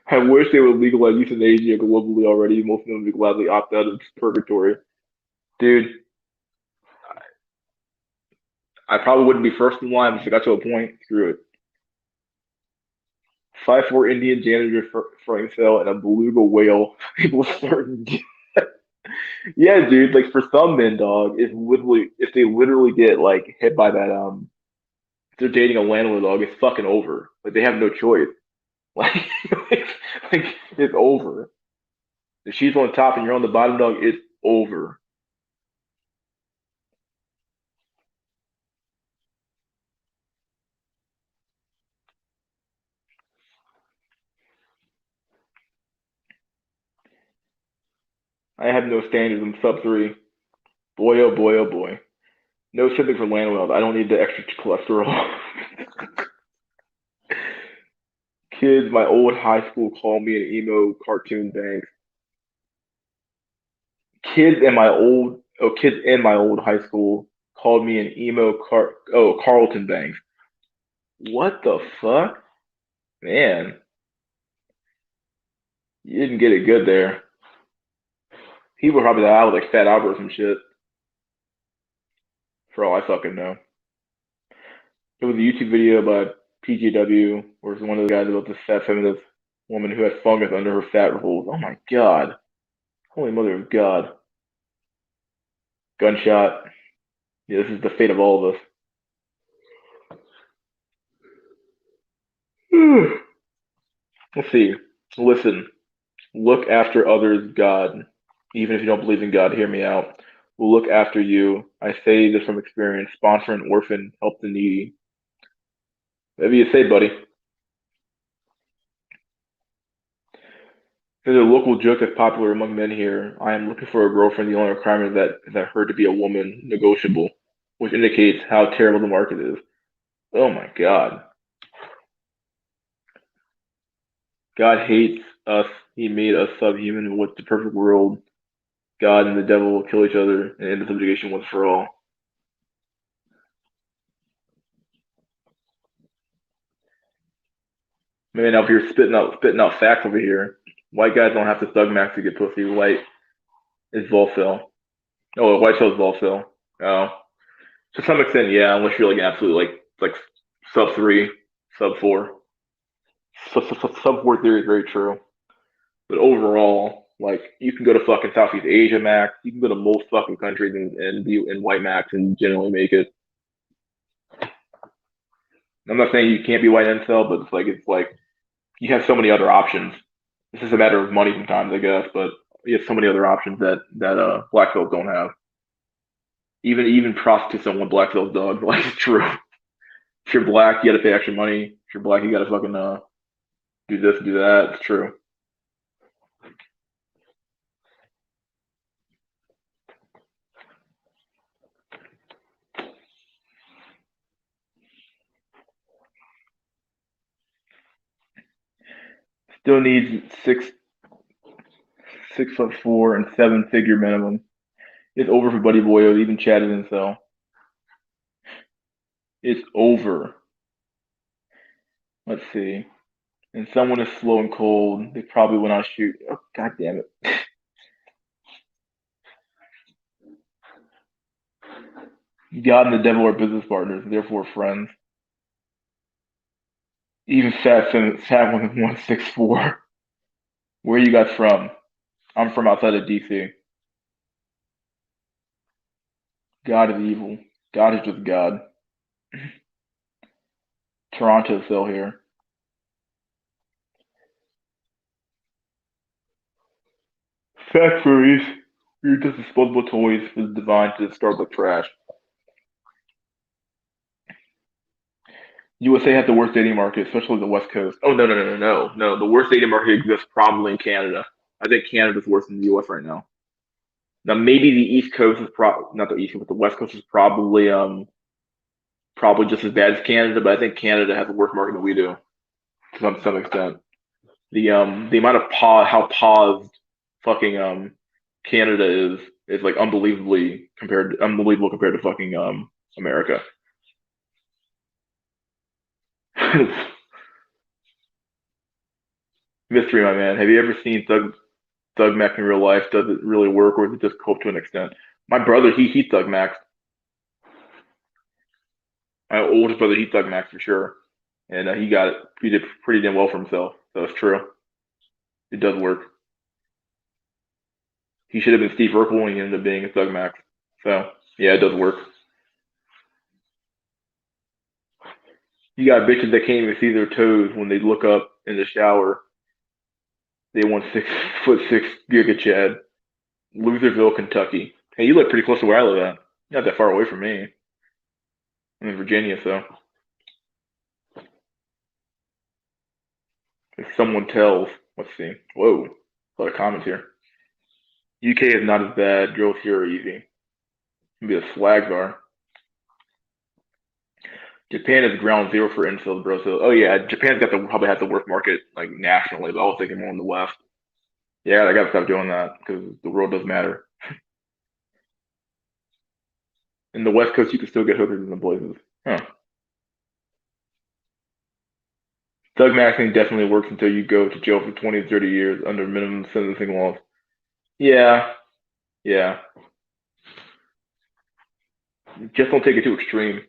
I wish they would legalize euthanasia globally already. Most of them would gladly opt out of purgatory. Dude, I probably wouldn't be first in line if it got to a point. Screw it. 5'4" Indian janitor for Incel and a beluga whale. People starting. Yeah, dude. Like for some men, dog, if they literally get like hit by that if they're dating a landlord dog, it's fucking over. Like they have no choice. Like like, like it's over. If she's on top and you're on the bottom, dog, it's over. I have no standards. I'm sub three. Boy, oh boy, oh boy. No sympathy for landlords. I don't need the extra cholesterol. Kids, my old high school called me an emo cartoon bank. Kids in my old high school called me an Carlton Banks. What the fuck? Man, you didn't get it good there. People probably thought I was like Fat Albert or some shit, for all I fucking know. It was a YouTube video by PGW, where it's one of the guys about this fat feminist woman who has fungus under her fat holes. Oh my god. Holy mother of God. Gunshot. Yeah, this is the fate of all of us. Let's see. Listen. Look after others, God. Even if you don't believe in God, hear me out. We'll look after you. I say this from experience. Sponsor an orphan, help the needy. Whatever you say, buddy. There's a local joke that's popular among men here. I am looking for a girlfriend. The only requirement is that her to be a woman, negotiable, which indicates how terrible the market is. Oh my God. God hates us. He made us subhuman. What's the perfect world? God and the devil will kill each other and end the subjugation once for all. Man, up here spitting out facts over here. White guys don't have to thug max to get pussy. White is Volcel. Oh, white shell's Volcel. Oh, to some extent, yeah. Unless you're like absolutely like sub three, sub four. Sub four theory is very true. But overall, like you can go to fucking Southeast Asia max. You can go to most fucking countries and be in white max and generally make it. I'm not saying you can't be white incel, but it's like you have so many other options. It's just a matter of money sometimes, I guess. But you have so many other options that black cells don't have. Even prostitutes don't want black cells, dog. Like it's true. If you're black, you got to pay extra money. If you're black, you got to fucking do this, do that. It's true. Still needs 6'4" and 7-figure minimum. It's over for Buddy Boyo. Even Chad is incel. It's over. Let's see. And someone is slow and cold. They probably went out shoot. Oh, God damn it. God and the devil are business partners, therefore friends. Even fat women 164. Where are you guys from? I'm from outside of DC. God is evil. God is just God. Toronto still here. Factories. You're just disposable toys for the divine to Starbucks trash. USA has the worst dating market, especially the West Coast. Oh no. The worst dating market exists probably in Canada. I think Canada's worse than the US right now. Now maybe the East Coast is not the East Coast, but the West Coast is probably just as bad as Canada, but I think Canada has a worse market than we do to some extent. The amount of how paused fucking Canada is like unbelievable compared to fucking America. Mystery, my man. Have you ever seen Thug Mac in real life? Does it really work, or is it just cope to an extent? My brother, he Thug Mac. My oldest brother, he Thug Mac for sure, and he got it. He did pretty damn well for himself. So it's true. It does work. He should have been Steve Urkel, and he ended up being a Thug Mac. So yeah, it does work. You got bitches that can't even see their toes when they look up in the shower. They want 6'6" Giga Chad. Loserville, Kentucky. Hey, you live pretty close to where I live at. Not that far away from me. I'm in Virginia, so if someone tells, let's see. Whoa, a lot of comments here. UK is not as bad. Girls here are easy. Maybe the slags are. Japan is ground zero for incels, bro. So, oh yeah, Japan's got probably has the worst market like nationally, but I was thinking more in the West. Yeah, I gotta stop doing that because the world does matter. In the West Coast, you can still get hookers in the places. Huh. Thug maxing definitely works until you go to jail for 20 to 30 years under minimum sentencing laws. Yeah, yeah. Just don't take it too extreme.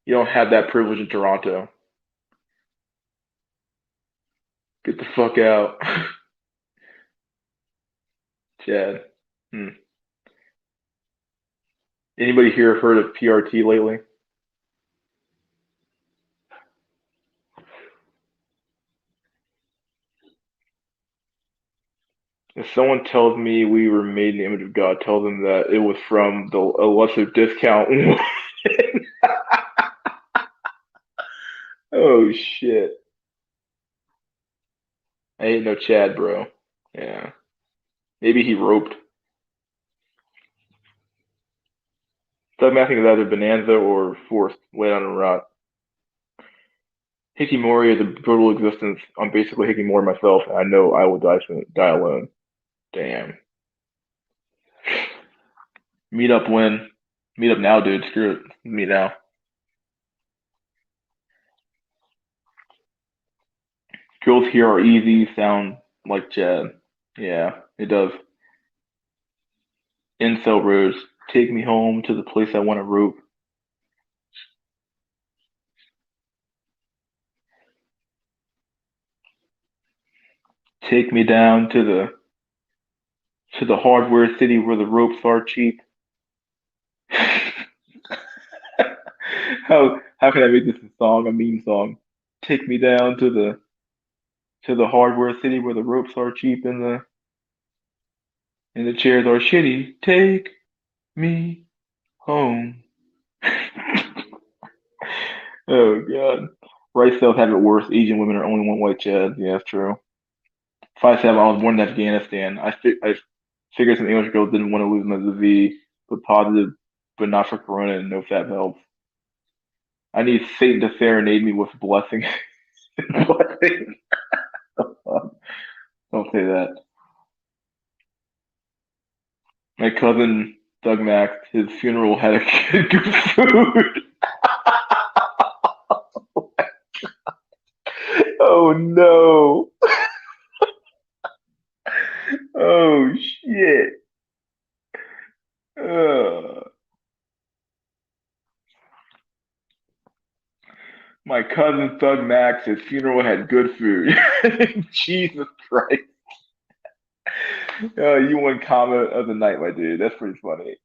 You don't have that privilege in Toronto. Get the fuck out, Chad. Hmm. Anybody here heard of PRT lately? If someone tells me we were made in the image of God, tell them that it was from the a lesser discount. Oh shit! I ain't no Chad, bro. Yeah, maybe he roped. Doug Mathing is either Bonanza or forced, laid on a rot. Hikimori is a brutal existence. I'm basically Hikimori myself, and I know I will die soon, die alone. Damn. Meet up when? Meet up now, dude. Screw it. Meet now. Girls here are easy, sound like Chad. Yeah, it does. Incel Rose. Take me home to the place I want to rope. Take me down to the hardware city where the ropes are cheap. How can I make this a song, a meme song? Take me down to the hardware city where the ropes are cheap and the chairs are shitty. Take me home. Oh god. Rice cells have it worse. Asian women are only one white Chad. Yeah, that's true. 5'7", I was born in Afghanistan. I figured some English girls didn't want to lose my disease, but positive, but not for corona and no fat helps. I need Satan to serenade me with blessing. Blessing. Don't say that. My cousin Doug Mack, his funeral had a good food. Oh no. Oh shit. Uh, my cousin Thug Max, his funeral had good food. Jesus Christ. You won comment of the night, my dude. That's pretty funny.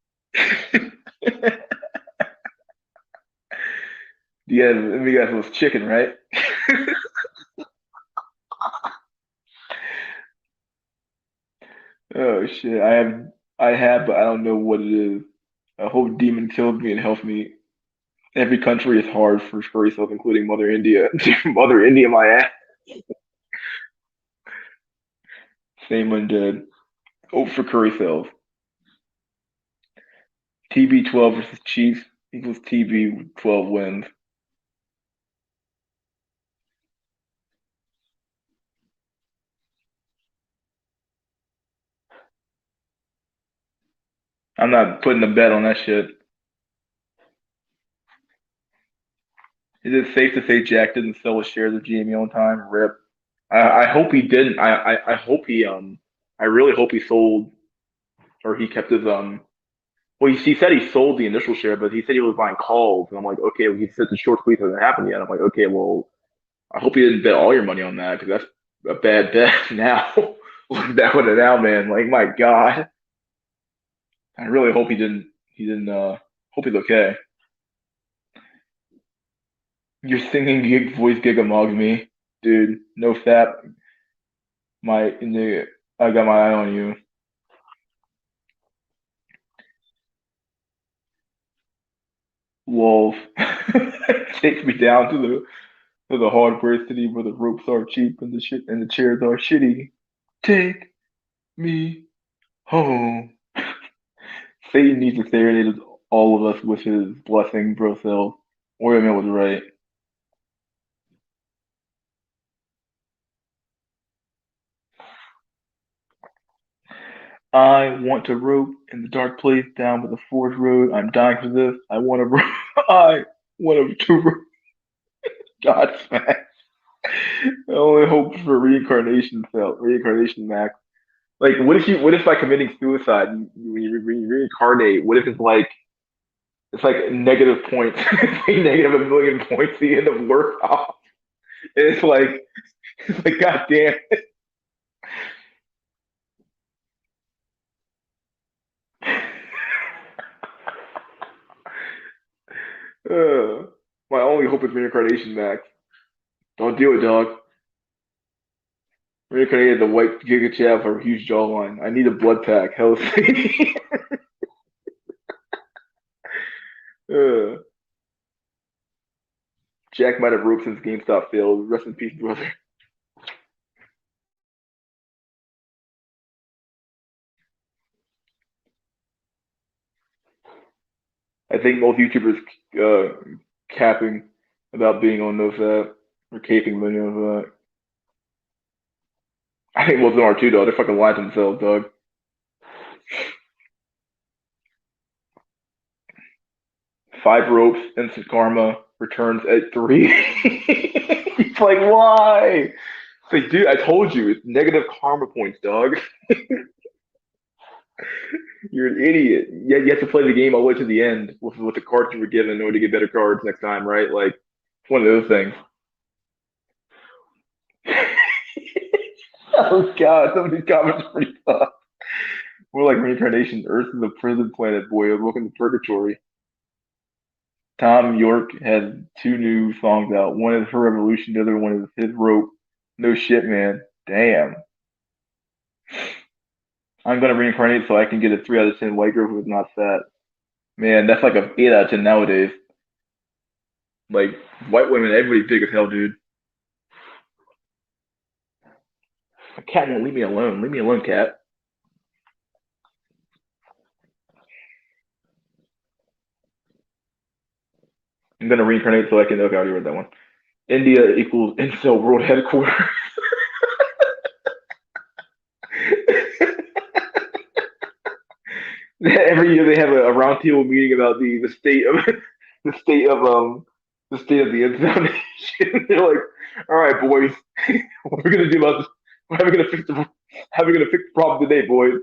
You guys was chicken, right? Oh shit. I have, but I don't know what it is. I hope demon kills me and helps me. Every country is hard for furry stuff, including Mother India. Mother India, my ass. Same undead. Hope for curry cells. TB12 versus Chiefs equals TB12 wins. I'm not putting a bet on that shit. Is it safe to say Jack didn't sell his shares of GME on time? Rip. I hope he didn't. I hope he I really hope he sold or he kept his well he said he sold the initial share, but he said he was buying calls and I'm like, okay, well, he said the short squeeze hasn't happened yet. I'm like, okay, well, I hope you didn't bet all your money on that because that's a bad bet now. Look back on it now, man. Like my God. I really hope he didn't hope he's okay. Your singing gig voice gigamogs me. Dude, no fap. I got my eye on you. Wolf. Takes me down to the hardware city where the ropes are cheap and the chairs are shitty. Take me home. Satan needs to serenade all of us with his blessing, bro. So Warrior was right. I want to rope in the dark place down by the forest road. I'm dying for this. I want to rope. I want to rope. God smash. I only hope for reincarnation, Phil. Reincarnation, Max. Like, what if by committing suicide, when you reincarnate, what if it's like negative points, it's like negative a million points at the end of work off. And it's like, God damn. Uh, my only hope is reincarnation, Max. Don't do it, dog. Reincarnated the white Giga Chad for a huge jawline. I need a blood pack. Hell, uh, Jack might have roped since GameStop failed. Rest in peace, brother. I think most YouTubers capping about being on those or caping many of I think most of them are too, though. They're fucking lying to themselves, dog. 5 ropes, instant karma, returns at 3. It's like, why? It's like, dude, I told you, it's negative karma points, dog. You're an idiot. You have to play the game all the way to the end with the cards you were given in order to get better cards next time, right? Like, it's one of those things. Oh god, some of these comments are pretty tough. More like reincarnation. Earth is a prison planet, boy. Welcome to purgatory. Tom York has 2 new songs out. One is Her Revolution, the other one is His Rope. No shit, man. Damn. I'm gonna reincarnate so I can get a 3 out of 10 white girl who is not fat. Man, that's like a 8 out of 10 nowadays. Like white women, everybody's big as hell, dude. A cat won't leave me alone. Leave me alone, cat. I'm gonna reincarnate so I can. Okay, I already read that one. India equals Incel World Headquarters. Every year they have a roundtable meeting about the state of the state of the state of the Incel nation. They're like, all right, boys, what are we gonna do about this? How are we gonna fix the problem today, boys?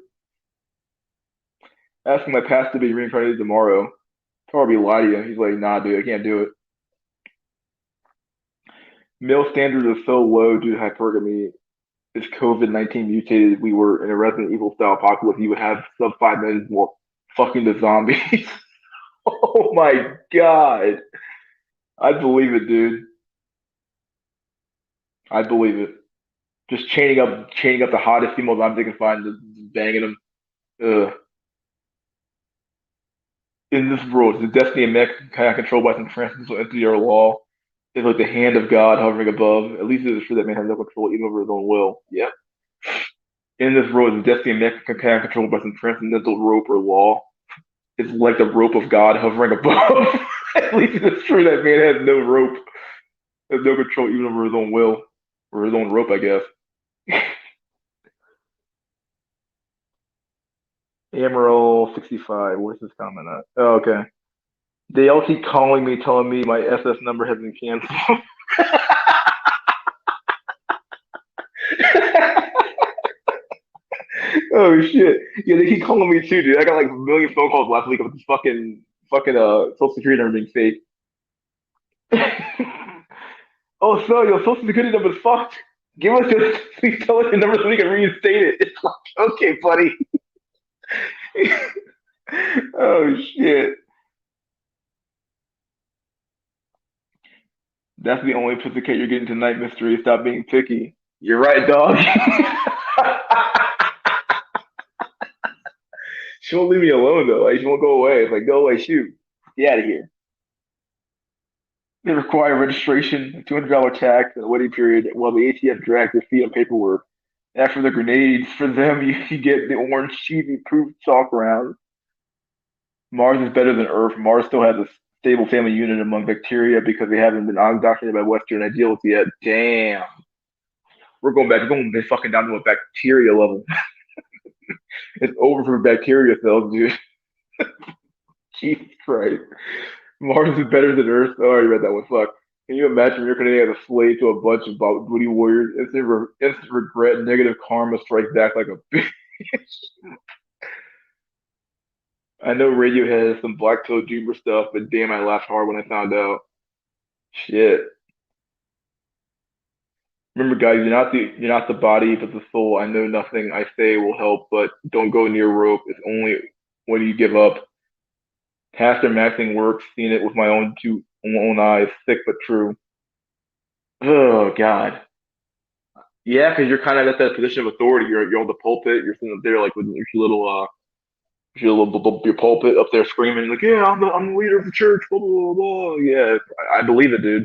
Asking my past to be reincarnated tomorrow. Probably lie to you. He's like, nah, dude, I can't do it. Male standards are so low due to hypergamy. If COVID-19 mutated, we were in a Resident Evil style apocalypse, you would have sub 5 minutes more fucking the zombies. Oh my god. I believe it, dude. I believe it. Just chaining up the hottest female zombies they can find, just banging them. Ugh. In this world, the destiny of man kind of controlled by some transcendental entity or law is like the hand of God hovering above. At least it is true that man has no control even over his own will. Yep. In this world, the destiny of man kind of controlled by some transcendental rope or law. It's like the rope of God hovering above. At least it's true that man has no rope, has no control even over his own will or his own rope, I guess. Amaral 65. Where's this comment at? Oh, okay. They all keep calling me, telling me my SS number has been canceled. Oh shit! Yeah, they keep calling me too, dude. I got like a million phone calls last week of this fucking social security number being fake. Oh, so your social security number is fucked. Give us your please tell us your number so we can reinstate it. It's like, okay, buddy. Oh shit! That's the only pussycat you're getting tonight, mystery. Stop being picky. You're right, dog. She won't leave me alone though. Like she won't go away. It's like go away, shoot, get out of here. They require registration, a $200 tax, and a waiting period while the ATF drags their feet on paperwork. After the grenades, for them, you get the orange cheesy proof chalk round. Mars is better than Earth. Mars still has a stable family unit among bacteria because they haven't been indoctrinated by Western ideals yet. Damn. We're going back, we're going fucking down to a bacteria level. It's over for bacteria cells, dude. Jesus Christ. Mars is better than Earth. Oh, I already read that one. Fuck. Can you imagine you're Canadian as a slave to a bunch of booty warriors? Instant regret, negative karma strikes back like a bitch. I know Radiohead has some Black Pill Dreamer stuff, but damn, I laughed hard when I found out. Shit. Remember, guys, you're not the body, but the soul. I know nothing I say will help, but don't go near rope. It's only when you give up. Pastor maxing works. Seen it with my own eyes. Sick but true. Oh God. Yeah, because you're kind of at that position of authority. You're on the pulpit. You're sitting up there like with your pulpit up there screaming like, yeah, I'm the leader of the church. Blah blah blah. Blah. Yeah, I believe it, dude.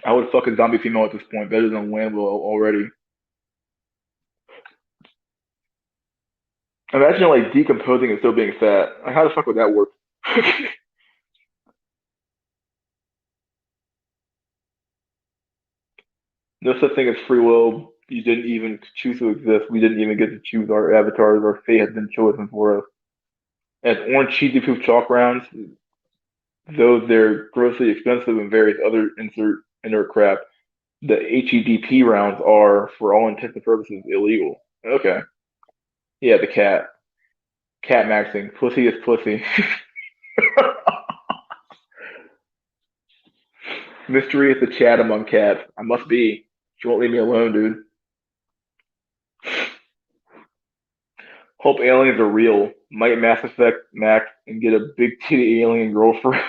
I would fuck a zombie female at this point better than Lambo already. Imagine like decomposing and still being fat. Like, how the fuck would that work? No such thing as free will. You didn't even choose to exist. We didn't even get to choose our avatars. Our fate has been chosen for us. As orange cheesy proof chalk rounds, though they're grossly expensive and various other inert crap, the HEDP rounds are, for all intents and purposes, illegal. Okay. Yeah, the cat. Cat maxing. Pussy is pussy. Mystery is the chat among cats. I must be. She won't leave me alone, dude. Hope aliens are real. Might Mass Effect Max and get a big titty alien girlfriend.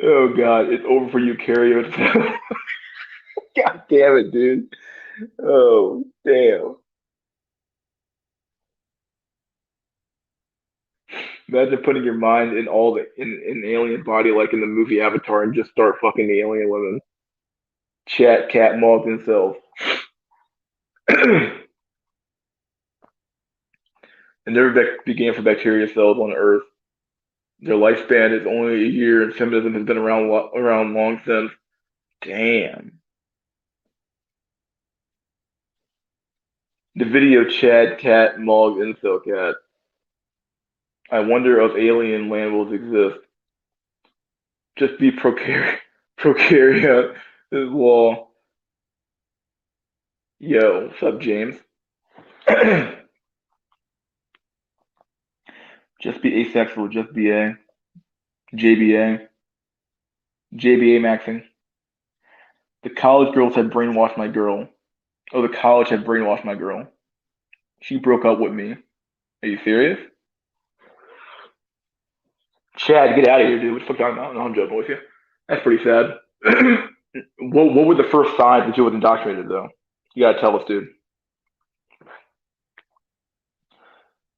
Oh god, it's over for you, Carriot. God damn it, dude. Oh damn. Imagine putting your mind in all the in an alien body like in the movie Avatar and just start fucking the alien women. Chat, cat, moths, incels. It never began for bacteria cells on Earth. Their lifespan is only a year, and feminism has been around long since. Damn. The video Chad Cat Mog Incel Cat. I wonder if alien land will exist. Just be prokaryote is law. Yo, what's up, James? Just be asexual, just be a JBA. JBA maxing. The college girls had brainwashed my girl. Oh, the college had brainwashed my girl. She broke up with me. Are you serious? Chad, get out of here, dude. What the fuck? No, I'm joking with you. That's pretty sad. What were the first signs that you was indoctrinated, though? You gotta tell us, dude.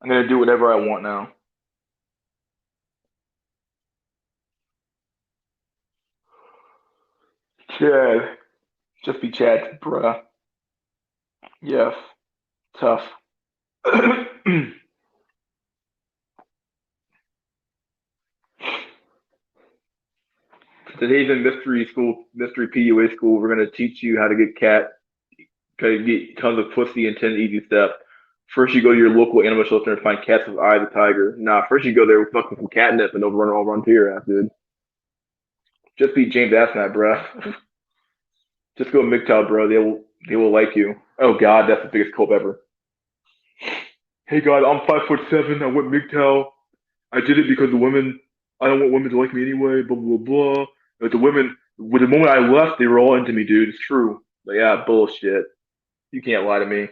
I'm gonna do whatever I want now. Chad. Just be Chad, bruh. Yes. Tough. Today's in mystery school, mystery PUA school. We're gonna teach you how to get tons of pussy in 10 easy steps. First, you go to your local animal shelter and find cats with eye of the tiger. Nah, first you go there with fucking some catnip and overrun all run to your ass, dude. Just be James Asnat, bruh. Just go MGTOW, bro. They will like you. Oh God, that's the biggest cope ever. Hey God, I'm 5'7". I went MGTOW. I did it because the women. I don't want women to like me anyway. Blah blah blah. But the women, with the moment I left, they were all into me, dude. It's true. But yeah, bullshit. You can't lie to me.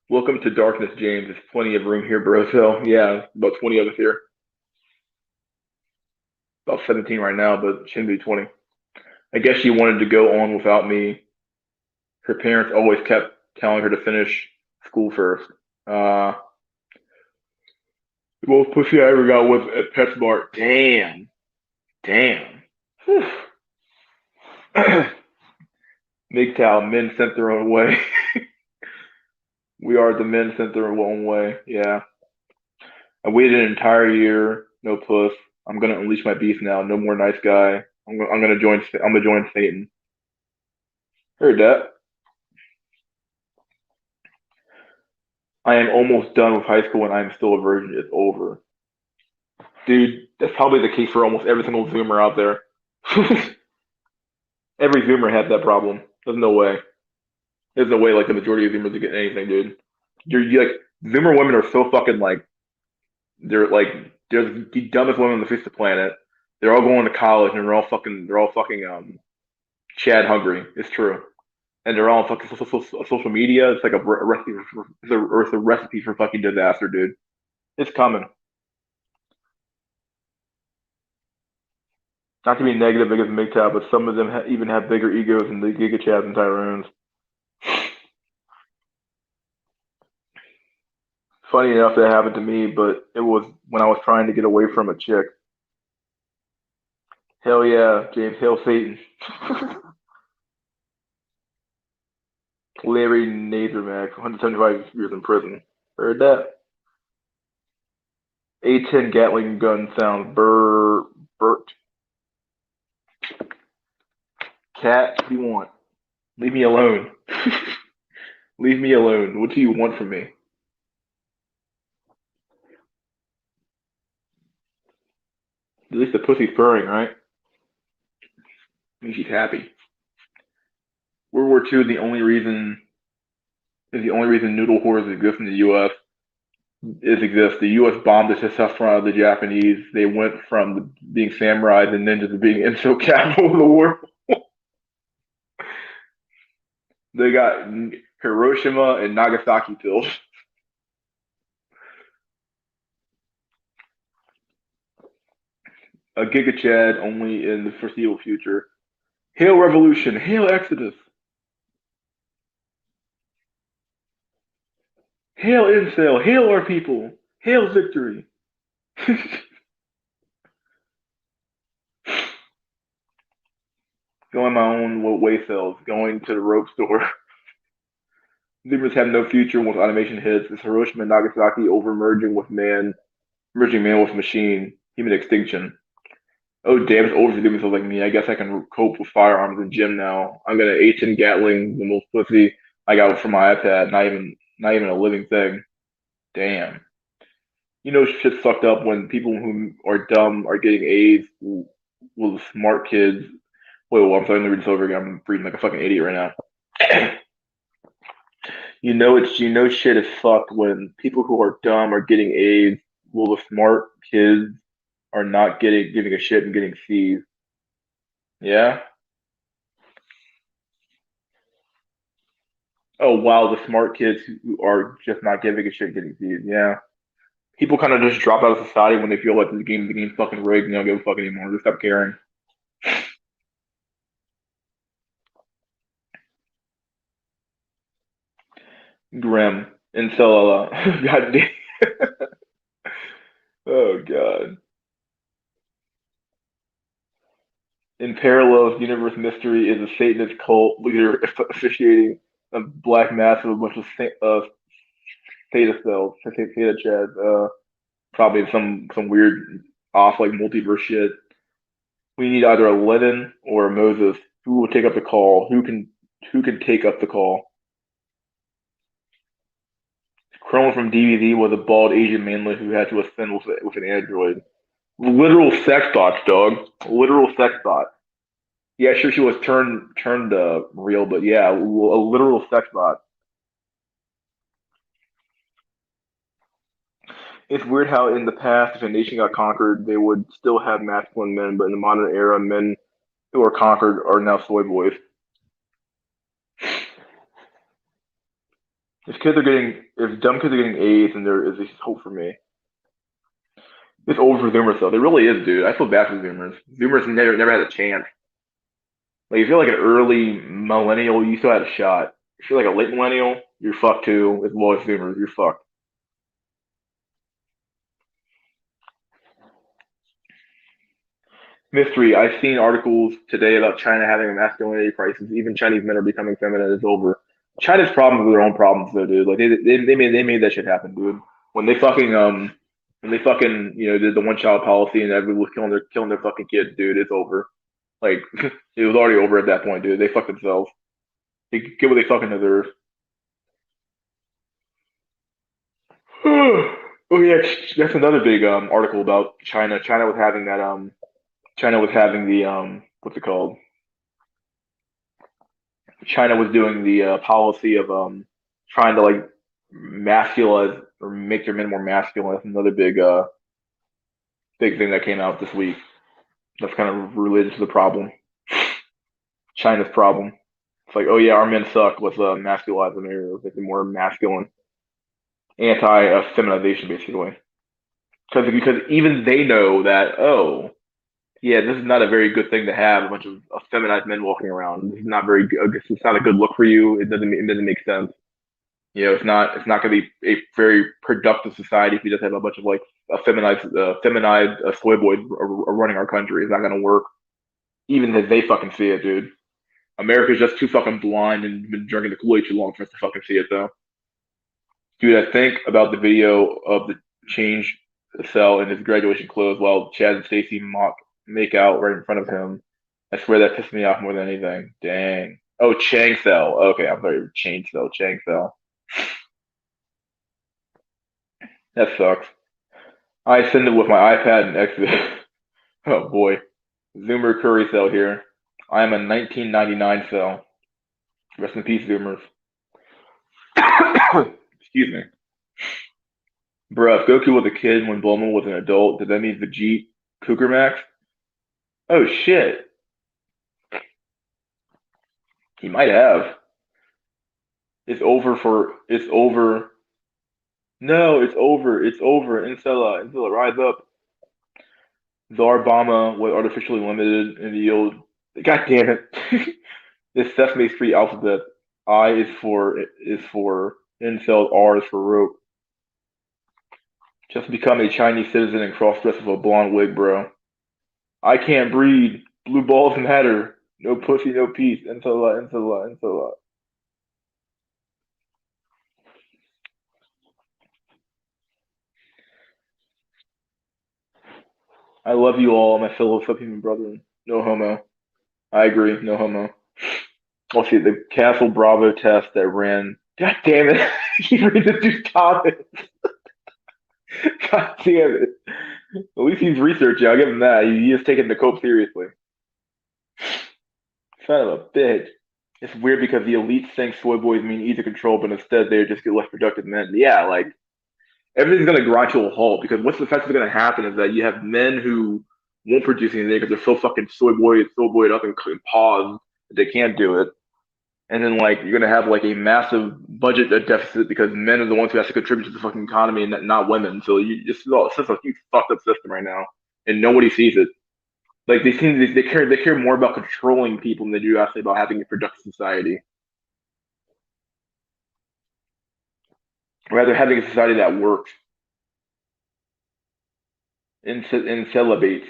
Welcome to darkness, James. There's plenty of room here, bro. So yeah, about 20 of us here. About 17 right now, but shouldn't be 20. I guess she wanted to go on without me. Her parents always kept telling her to finish school first. Uh, the most pussy I ever got was at PetSmart. Damn, damn. MGTOW, men sent their own way. We are the men sent their own way. Yeah. I waited an entire year, no puss. I'm gonna unleash my beast now. No more nice guy. I'm gonna join. I'm gonna join Satan. Heard that. I am almost done with high school and I am still a virgin. It's over, dude. That's probably the case for almost every single Zoomer out there. Every Zoomer has that problem. There's no way. There's no way like the majority of Zoomers are getting anything, dude. You like Zoomer women are so fucking like they're the dumbest women on the face of the planet. They're all going to college and they're all fucking Chad hungry. It's true. And they're all on fucking social media. It's like a recipe it's a recipe for fucking disaster, dude. It's coming. Not to be negative against MGTOW, but some of them even have bigger egos than the Giga Chads and Tyroons. Funny enough, that happened to me, but it was when I was trying to get away from a chick. Hell yeah, James. Hail Satan. Larry Nazarmack, 175 years in prison. Heard that? A10 Gatling gun sounds burnt. Cat, what do you want? Leave me alone. Leave me alone. What do you want from me? At least the pussy's purring, right? I mean, she's happy. World War II is the only reason noodle whores exist in the U.S. Exist. The U.S. bombed the testosterone out of the Japanese. They went from being samurais and ninjas to being Incel capital of the world. They got Hiroshima and Nagasaki pills. A Giga Chad only in the foreseeable future. Hail Revolution! Hail Exodus! Hail Incel! Hail our people! Hail victory! Going my own way cells, going to the rope store. Zoomers have no future once automation hits. It's Hiroshima and Nagasaki over merging man with machine, human extinction. Oh damn, it's over for doing something like me. I guess I can cope with firearms in gym now. I'm gonna H10 Gatling, the most pussy I got from my iPad. Not even a living thing. Damn. You know shit's fucked up when people who are dumb are getting A's with smart kids. Wait, well, I'm sorry, let me read this over again. I'm reading like a fucking idiot right now. Shit is fucked when people who are dumb are getting A's while the smart kids are not getting giving a shit and getting C's. Yeah? Oh wow, the smart kids who are just not giving a shit getting C's. Yeah. People kind of just drop out of society when they feel like the game's fucking rigged and they don't give a fuck anymore. They stop caring. Grim. Incel. God damn. Oh god. In parallel, Universe Mystery is a Satanist cult leader officiating a black mass of a bunch of theta cells, theta chads. Probably some weird off like multiverse shit. We need either a Lennon or a Moses. Who will take up the call? Who can take up the call? Chrome from DBZ was a bald Asian manlet who had to ascend with an android. Literal sex bots, dog. Literal sex bot. Yeah, sure she was turned real, but yeah, a literal sex bot. It's weird how in the past, if a nation got conquered, they would still have masculine men, but in the modern era, men who are conquered are now soy boys. If dumb kids are getting A's, then there is hope for me. It's over for Zoomers though. There really is, dude. I feel bad for Zoomers. Zoomers never had a chance. Like if you're like an early millennial, you still had a shot. If you're like a late millennial, you're fucked too. As well as Zoomers, you're fucked. Mystery. I've seen articles today about China having a masculinity crisis. Even Chinese men are becoming feminine. It's over. China's problems are their own problems, though, dude. Like they made that shit happen, dude. When they fucking did the one child policy and everyone was killing their fucking kids, dude. It's over. Like it was already over at that point, dude. They fucked themselves. They get what they fucking deserve. Oh yeah, that's another big article about China. China was having the what's it called? China was doing the policy of trying to like masculize or make their men more masculine. That's another big thing that came out this week. That's kind of related to the problem, China's problem. It's like, oh yeah, our men suck. Let's masculize them here, make them more masculine, anti-feminization, basically. Because even they know that, oh yeah, this is not a very good thing to have a bunch of feminized men walking around. This is not very good. It's not a good look for you. It doesn't make sense. It's not going to be a very productive society if we just have a bunch of like feminized soy boys running our country. It's not going to work. Even if they fucking see it, dude. America's just too fucking blind and been drinking the Kool Aid too long for us to fucking see it, though. Dude, I think about the video of the change cell in his graduation clothes while Chad and Stacy make out right in front of him. I swear that pissed me off more than anything. Dang. Oh, Chang cell. Okay, I'm sorry, change cell, Chang cell. That sucks. I ascended with my iPad and exit. Oh boy. Zoomer Curry cell here. I am a 1999 cell. Rest in peace, Zoomers. Excuse me. Bruh, if Goku was a kid when Bulma was an adult, does that mean Vegeta Cougar Max? Oh shit. He might have. It's over. No, it's over. It's over. Incel, rise up. Zarbama was artificially limited in the old. God damn it. This Sesame Street alphabet. I is for incel. R is for rope. Just become a Chinese citizen and cross dress with a blonde wig, bro. I can't breed. Blue balls matter. No pussy, no peace. Incel. I love you all, my fellow subhuman brethren. No homo. I agree. No homo. Let's see the Castle Bravo test that ran. God damn it! He reads the dude's comments. God damn it! At least he's researching. I'll give him that. He is taking the cope seriously. Son of a bitch. It's weird because the elites think soy boys mean easy control, but instead they just get less productive men. Yeah, like everything's gonna grind to a halt because what's effectively gonna happen is that you have men who won't produce anything because they're so fucking soy boyed up and paused that they can't do it. And then like you're gonna have like a massive budget deficit because men are the ones who have to contribute to the fucking economy and not women. So it's just a huge fucked up system right now, and nobody sees it. Like they care more about controlling people than they do actually about having a productive society. Rather having a society that works and celebrates.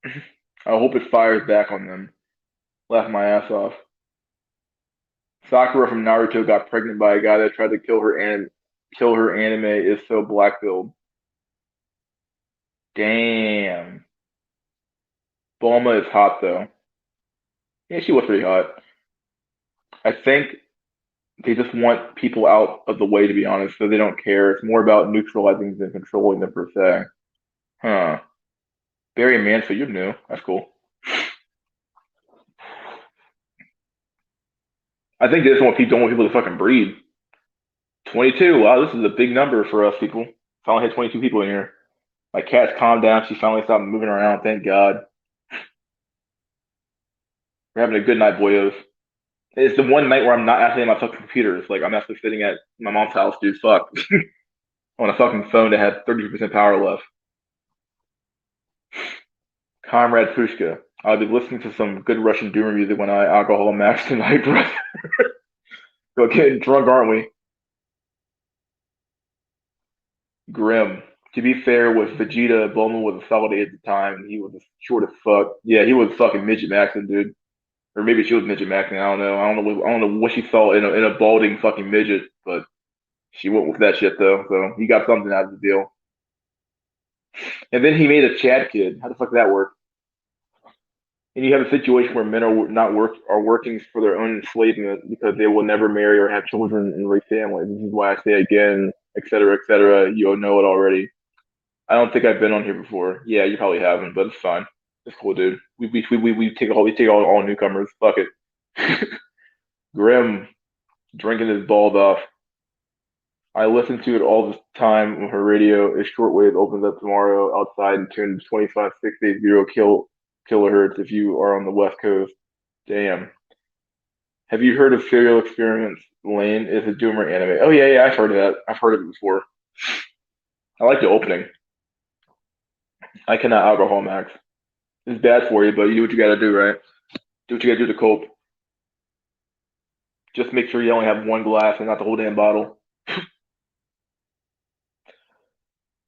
I hope it fires back on them. Laugh my ass off. Sakura from Naruto got pregnant by a guy that tried to kill her anime is so black-pilled. Damn. Bulma is hot though. Yeah, she was pretty hot. I think they just want people out of the way, to be honest, so they don't care. It's more about neutralizing than controlling them per se. Huh. Barry Mansfield, you're new. That's cool. I think they just want people don't want people to fucking breed. 22. Wow, this is a big number for us people. Finally had 22 people in here. My cat's calmed down. She finally stopped moving around. Thank God. We're having a good night, boyos. It's the one night where I'm not actually on my fucking computer. It's like I'm actually sitting at my mom's house, dude. Fuck. On a fucking phone that had 30% power left. Comrade Pushka. I'll be listening to some good Russian Doomer music when I alcohol max tonight, bro. Go getting drunk, aren't we? Grim. To be fair, with Vegeta, Bulma was a solid at the time. He was short as fuck. Yeah, he was fucking midget maxing, dude. Or maybe she was midget maxing. I don't know. I don't know what she saw in a balding fucking midget, but she went with that shit though. So he got something out of the deal. And then he made a Chad kid. How the fuck did that work? And you have a situation where men are not working for their own enslavement because they will never marry or have children and raise families. This is why I say again, et cetera, et cetera. You know it already. I don't think I've been on here before. Yeah, you probably haven't, but it's fine. It's cool, dude. We take all newcomers. Fuck it. Grim drinking his balls off. I listen to it all the time on her radio. If shortwave opens up tomorrow outside and tune 25680 kilohertz if you are on the West Coast. Damn. Have you heard of Serial Experiments Lane? It's a Doomer anime. Oh yeah, yeah, I've heard of that. I've heard of it before. I like the opening. I cannot alcohol max. It's bad for you, but you do what you gotta do, right? Do what you gotta do to cope. Just make sure you only have one glass and not the whole damn bottle.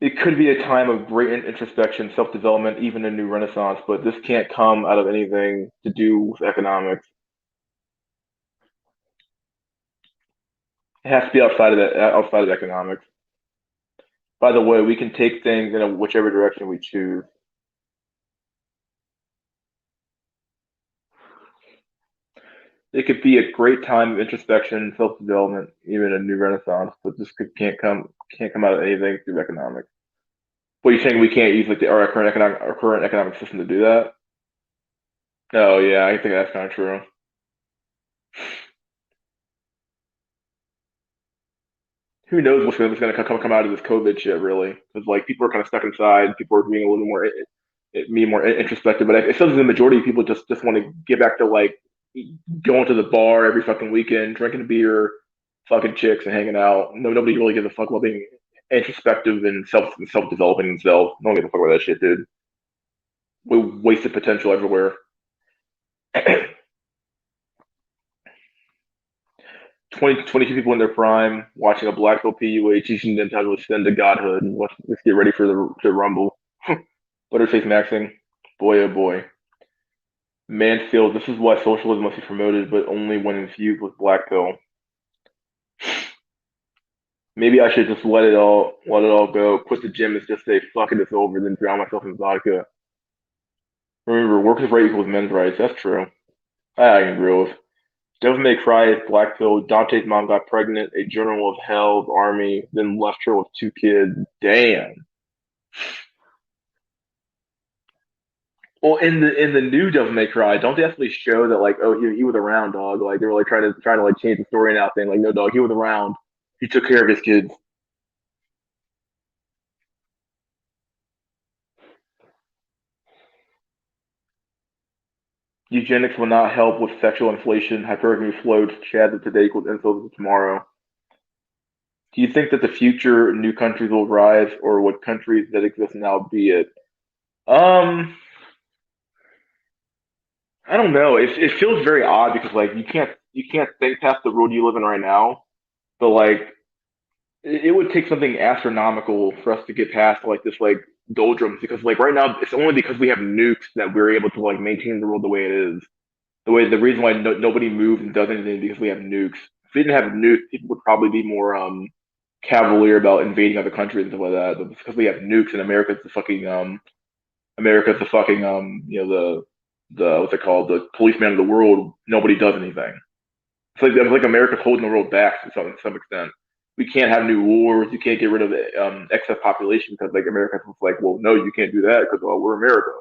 It could be a time of great introspection, self-development, even a new renaissance, but this can't come out of anything to do with economics. It has to be outside of that, outside of economics. By the way, we can take things in whichever direction we choose. It could be a great time of introspection, self-development, even a new renaissance, but can't come out of anything through economics. What are you saying? We can't use like our current economic system to do that? Oh yeah, I think that's kind of true. Who knows what's going to come out of this COVID shit, really? Because like people are kind of stuck inside. People are being a little more introspective. But it feels like the majority of people just want to get back to like going to the bar every fucking weekend, drinking beer, fucking chicks, and hanging out. No, nobody really gives a fuck about being introspective and self developing themselves. No one gives a fuck about that shit, dude. We wasted potential everywhere. 22 people in their prime watching a black belt PUA teaching them how to ascend to godhood. Let's get ready for the rumble. Butterface maxing. Boy, oh boy. Mansfield, this is why socialism must be promoted, but only when infused with black pill. Maybe I should just let it all go, quit the gym and just say, fuck it, it's over, then drown myself in vodka. Remember, workers' right equals men's rights. That's true. I can agree with. Devil May Cry is black pill. Dante's mom got pregnant. A general of hell's army, then left her with two kids. Damn. Well, in the new Devil May Cry, don't they actually show that like, oh, he was around, dog? Like they were like trying to like change the story now, saying like, no, dog, he was around. He took care of his kids. Eugenics will not help with sexual inflation. Hypergamy floats. Chad that today equals insults tomorrow. Do you think that the future new countries will rise, or would countries that exist now be it? Um, I don't know. It feels very odd because like you can't think past the world you live in right now. But like it would take something astronomical for us to get past like this like doldrums because like right now it's only because we have nukes that we're able to like maintain the world the way it is. The reason why nobody moves and does anything is because we have nukes. If we didn't have nukes, people would probably be more cavalier about invading other countries and stuff like that. But because we have nukes and America's the fucking the what's it called, the policeman of the world, nobody does anything. It's like America's holding the world back to some extent. We can't have new wars. You can't get rid of the excess population because like America's like, well, no, you can't do that because well, we're America.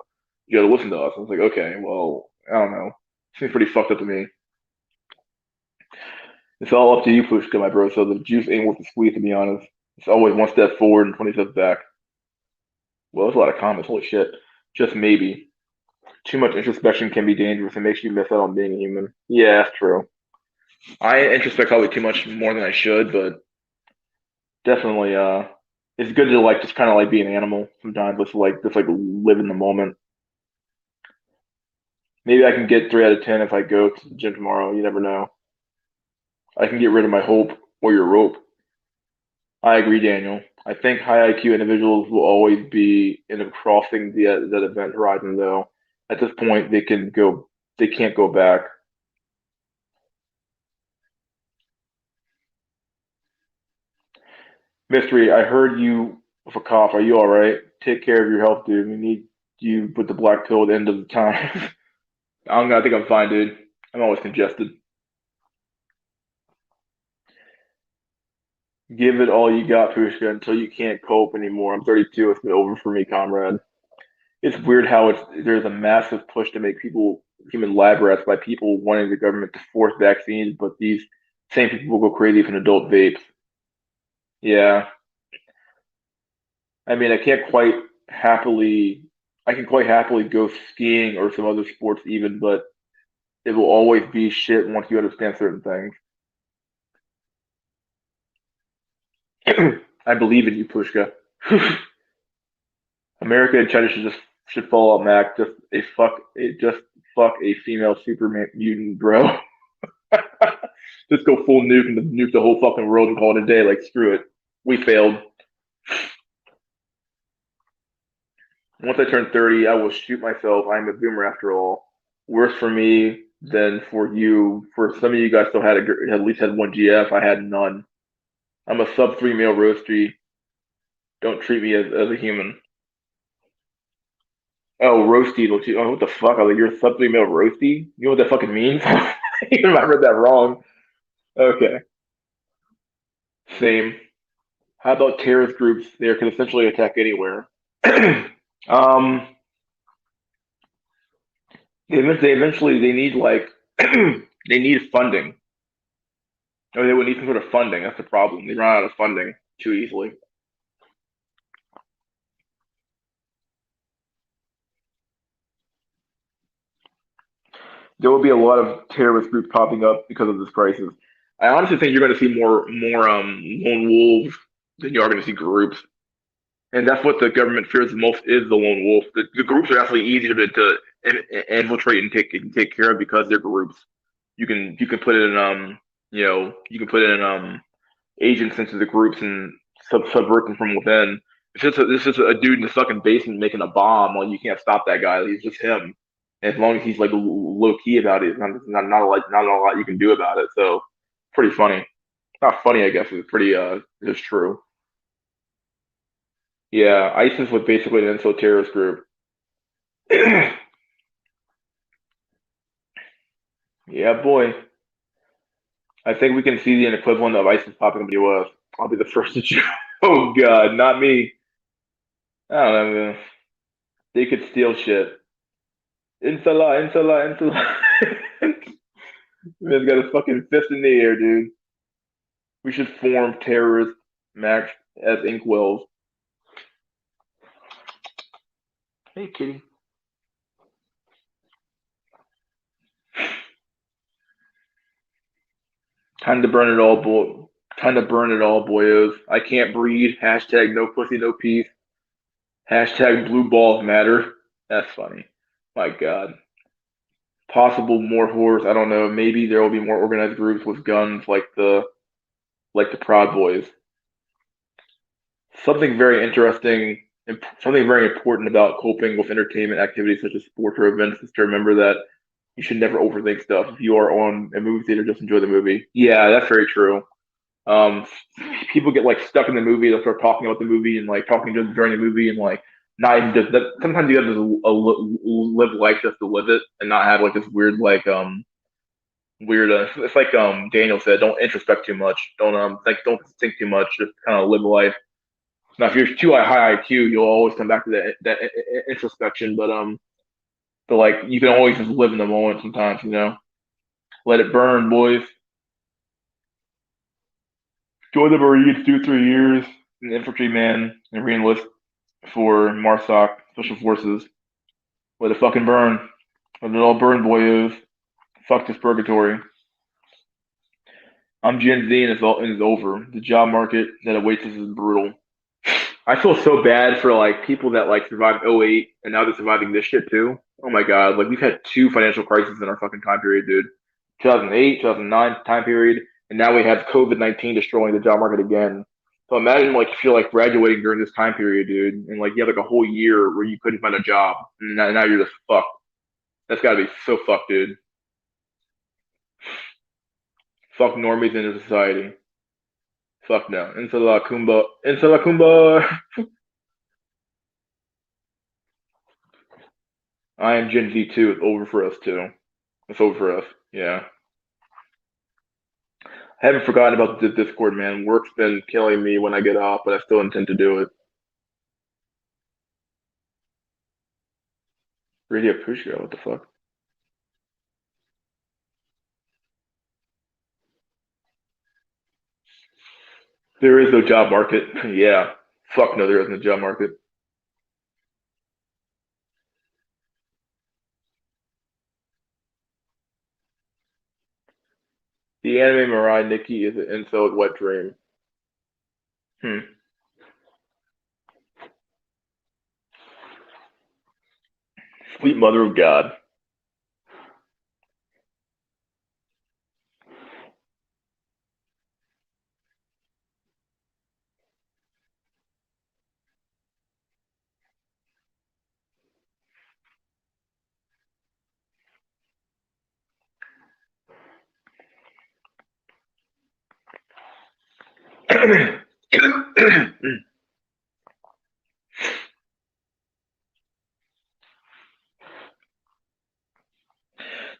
You got to listen to us. I was like, okay, well, I don't know. Seems pretty fucked up to me. It's all up to you, Pushka, my bro. So the juice ain't worth the squeeze, to be honest. It's always one step forward and 20 steps back. Well, that's a lot of comments. Holy shit. Just maybe. Too much introspection can be dangerous and makes you miss out on being a human. Yeah, that's true. I introspect probably too much more than I should, but definitely, it's good to like just kind of like be an animal sometimes. Just like live in the moment. Maybe I can get 3 out of 10 if I go to the gym tomorrow. You never know. I can get rid of my hope or your rope. I agree, Daniel. I think high IQ individuals will always be in a crossing that event horizon, though. At this point, they can't go back. Mystery, I heard you with a cough. Are you all right? Take care of your health, dude. We need you with the black pill at the end of the time. I think I'm fine, dude. I'm always congested. Give it all you got, Pushka, until you can't cope anymore. I'm 32. It's been over for me, comrade. It's weird how there's a massive push to make people human lab rats by people wanting the government to force vaccines, but these same people will go crazy for an adult vapes. Yeah, I mean, happily, I can quite happily go skiing or some other sports even, but it will always be shit once you understand certain things. I believe in you, Pushka. America and China should fall out, Mac. Just fuck a female super mutant, bro. Just go full nuke and nuke the whole fucking world and call it a day. Like screw it, we failed. Once I turn 30, I will shoot myself. I'm a boomer after all. Worse for me than for you. For some of you guys still at least had one GF. I had none. I'm a sub 3 male roasty. Don't treat me as a human. Oh, roasty. Don't you? Oh, what the fuck? I was like, you're a sub 3 male roasty? You know what that fucking means? Even if I read that wrong. Okay. Same. How about terrorist groups? They can essentially attack anywhere. um, they eventually they need like they need funding, or they would need some sort of funding. That's the problem. They run out of funding too easily. There will be a lot of terrorist groups popping up because of this crisis. I honestly think you're going to see more lone wolves than you are going to see groups, and that's what the government fears the most is the lone wolf. The groups are actually easier to infiltrate and take care of because they're groups. You can put it in you can put it in agents into the groups and subvert them from within. It's just a dude in the fucking basement making a bomb. Well, you can't stop that guy. He's just him. And as long as he's like low key about it, not a lot you can do about it. So pretty funny. Not funny, I guess. It's pretty it's true. Yeah, ISIS was basically an Incel terrorist group. Yeah, boy. I think we can see the equivalent of ISIS popping up in the US. I'll be the first to shoot. Oh God, not me. I don't know, man. They could steal shit. Insala, insala, insala. Man's got his fucking fist in the air, dude. We should form terrorist Max as Inkwells. Hey, kitty. Time to burn it all, boy. Time to burn it all, boyos. I can't breathe. Hashtag no pussy, no peace. Hashtag blue balls matter. That's funny. My God. Possible more horrors. I don't know. Maybe there will be more organized groups with guns like the Proud Boys. Something very interesting, something very important about coping with entertainment activities such as sports or events is to remember that you should never overthink stuff. If you are on a movie theater, just enjoy the movie. Yeah, that's very true. Um, People get like stuck in the movie. They'll start talking about the movie and like talking during the movie and like not even just that. Sometimes you have to live life just to live it and not have like this weird weird. It's like Daniel said, don't introspect too much. Don't think too much. Just kind of live life. Now, if you're too high IQ, you'll always come back to that introspection. But like you can always just live in the moment sometimes. Let it burn, boys. Join the Marines, do 3 years, an infantryman, and reenlist for MARSOC, Special Forces. Let it fucking burn. Let it all burn, boyos. Fuck this purgatory. I'm Gen Z and it's over. The job market that awaits us is brutal. I feel so bad for like people that like survived '08 and now they're surviving this shit too. Oh my god, like we've had two financial crises in our fucking time period, dude. 2008, 2009 time period, and now we have COVID-19 destroying the job market again. So imagine like if you're like graduating during this time period, dude, and like you have like a whole year where you couldn't find a job, and now you're just fucked. That's gotta be so fucked, dude. Fuck normies into society. Fuck no. Into la kumba. Into la kumba. I am Gen Z too. It's over for us too. It's over for us. Yeah. I haven't forgotten about the Discord, man. Work's been killing me when I get off, but I still intend to do it. Radio Pushka, what the fuck? There is no job market. Yeah. Fuck no, there isn't a job market. The anime Mirai Nikki is an incel wet dream. Hmm. Sweet mother of God.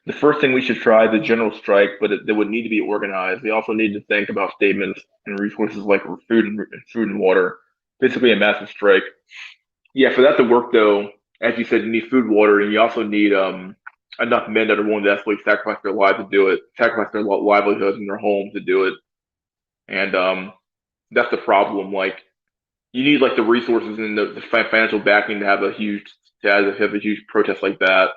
The first thing we should try is a general strike, but they would need to be organized. They also need to think about statements and resources like food and water. Basically, a massive strike. Yeah, for that to work though, as you said, you need food, water, and you also need enough men that are willing to actually sacrifice their lives to do it, sacrifice their livelihoods and their homes to do it. And that's the problem. Like you need like the resources and the financial backing to have have a huge protest like that.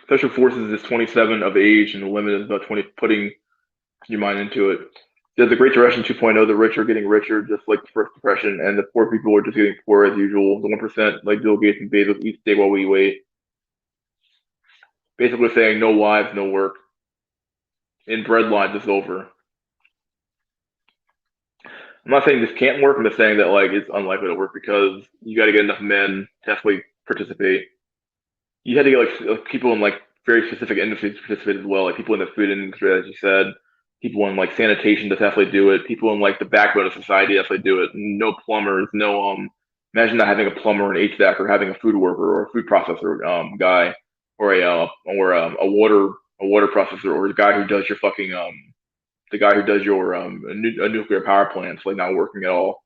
Special Forces is 27 of age, and the limit is about 20. Putting your mind into it. There's a Great Depression 2.0. The rich are getting richer, just like the First Depression, and the poor people are just getting poorer as usual. The 1%, like Bill Gates and Bezos, each day while we wait. Basically saying no lives, no work. And bread lines is over. I'm not saying this can't work. I'm just saying that like it's unlikely to work because you got to get enough men to actually participate. You had to get like people in like very specific industries to participate as well, like people in the food industry, as you said, people in like sanitation to definitely do it, people in like the backbone of society to definitely do it. No plumbers, no imagine not having a plumber, an HVAC, or having a food worker or a food processor guy, or a water processor, or the guy who does your fucking the guy who does your a nuclear power plants like not working at all.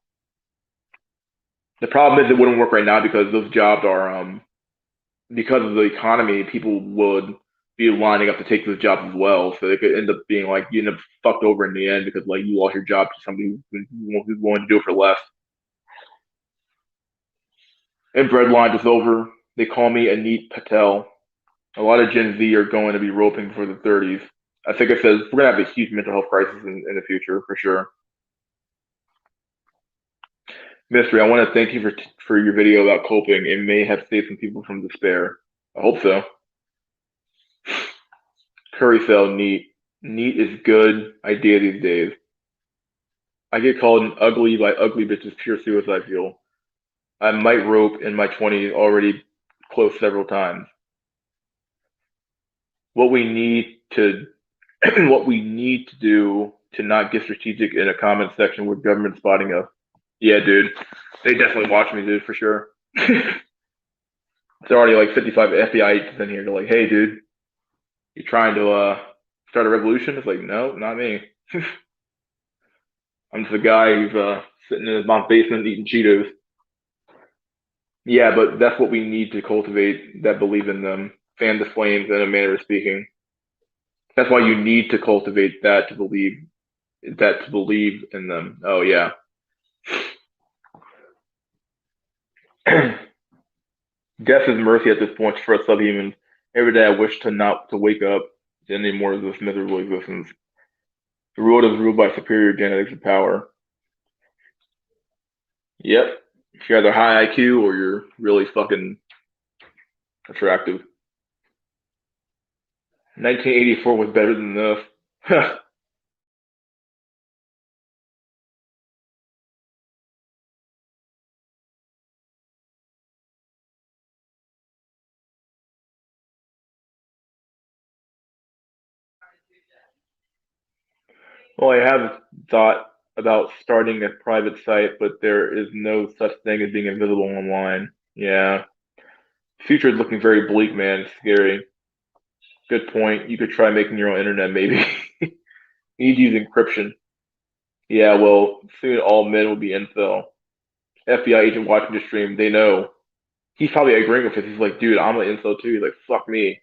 The problem is it wouldn't work right now because those jobs are because of the economy, people would be lining up to take those jobs as well. So they could end up being like you end up fucked over in the end because like you lost your job to somebody who's willing to do it for less. And breadline is over. They call me Anit Patel. A lot of Gen Z are going to be roping for the 30s. I think it says we're gonna have a huge mental health crisis in the future for sure. Mystery, I want to thank you for your video about coping. It may have saved some people from despair. I hope so. Curry cell neat. Neat is good idea these days. I get called an ugly by ugly bitches pure suicide fuel. I might rope in my 20s already close several times. What we need to what we need to do to not get strategic in a comment section with government spotting us. Yeah, dude. They definitely watch me, dude, for sure. There's already like 55 FBI agents in here. They're like, hey, dude, you trying to start a revolution? It's like, no, not me. I'm just a guy who's sitting in his mom's basement eating Cheetos. Yeah, but that's what we need to cultivate that believe in them. Fan the flames in a manner of speaking. That's why you need to cultivate that to believe in them. Oh yeah. Death is mercy at this point for us subhumans. Every day I wish to not to wake up to any more of this miserable existence. The world is ruled by superior genetics and power. Yep. If you're either high IQ or you're really fucking attractive. 1984 was better than this. Well, I have thought about starting a private site, but there is no such thing as being invisible online. Yeah. Future is looking very bleak, man. It's scary. Good point. You could try making your own internet, maybe. You need to use encryption. Yeah, well, soon all men will be incel. FBI agent watching the stream, they know. He's probably agreeing with this. He's like, dude, I'm an incel too. He's like, fuck me.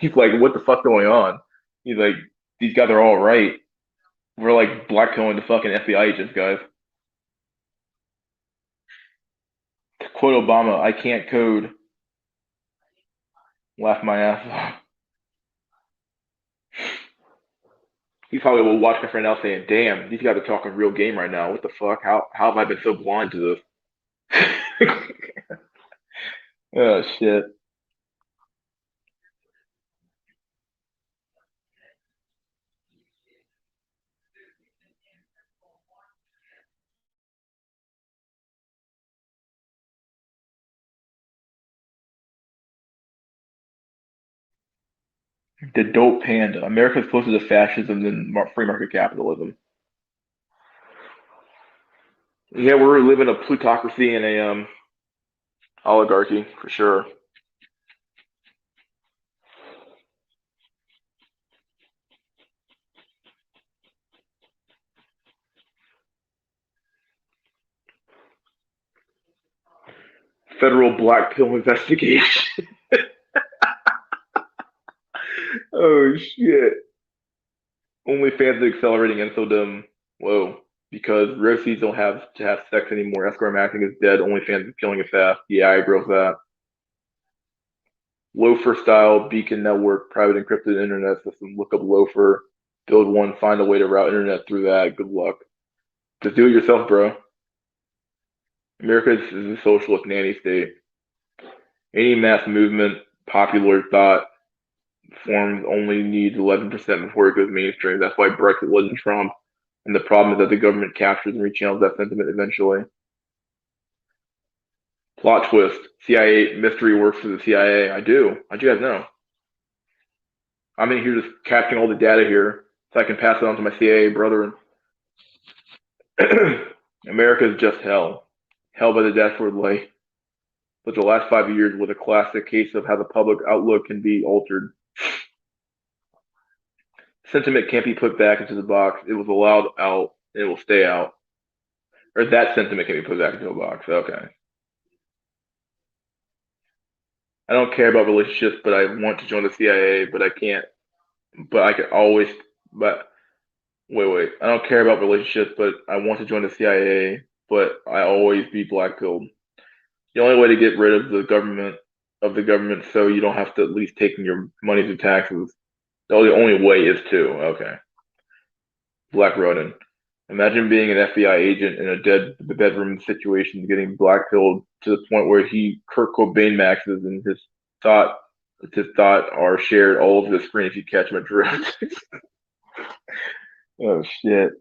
He's like, what the fuck going on? He's like, these guys are all right. We're like blackmailing the fucking FBI agents, guys. To quote Obama, I can't code. Laugh my ass off. He probably will watch my friend out saying, damn, these guys are talking real game right now. What the fuck? How have I been so blind to this? Oh shit. The dope panda. America's closer to fascism than free market capitalism. Yeah, we're living a plutocracy and a oligarchy for sure. Federal black pill investigation. Oh shit. OnlyFans is accelerating infodom. Whoa. Because Rosies don't have to have sex anymore. Escort acting is dead. OnlyFans is killing it fast. Yeah, I agree with that. Loafer style beacon network, private encrypted internet system. Look up Loafer, build one, find a way to route internet through that. Good luck. Just do it yourself, bro. America is a socialist nanny state. Any mass movement, popular thought forms only needs 11% before it goes mainstream. That's why Brexit wasn't Trump. And the problem is that the government captures and rechannels that sentiment eventually. Plot twist: CIA mystery works for the CIA. I do. How'd you guys know? I'm in here just capturing all the data here so I can pass it on to my CIA brethren. America is just hell. Hell by the dashboard light. But the last 5 years was a classic case of how the public outlook can be altered. Sentiment can't be put back into the box. It was allowed out and it will stay out. Or that sentiment can be put back into a box. Okay. I don't care about relationships, but I want to join the CIA, but I can't. But I can always. But wait. I don't care about relationships, but I want to join the CIA, but I always be blackpilled. The only way to get rid of the government so you don't have to at least take your money to taxes. The only way is to. Okay. Black Rodin. Imagine being an FBI agent in a dead bedroom situation, getting blackpilled to the point where he Kurt Cobain maxes and thought his thought are shared all over the screen if you catch him at drift. Oh shit.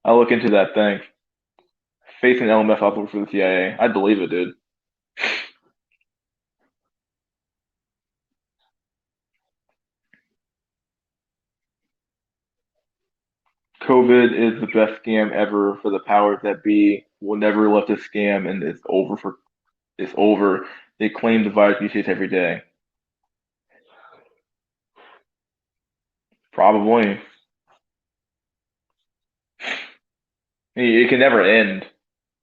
I'll look into that thing. Facing LMF officer for the CIA. I believe it, dude. COVID is the best scam ever for the powers that be. We'll never let this scam, and it's over. They claim the virus mutates every day. Probably. It can never end.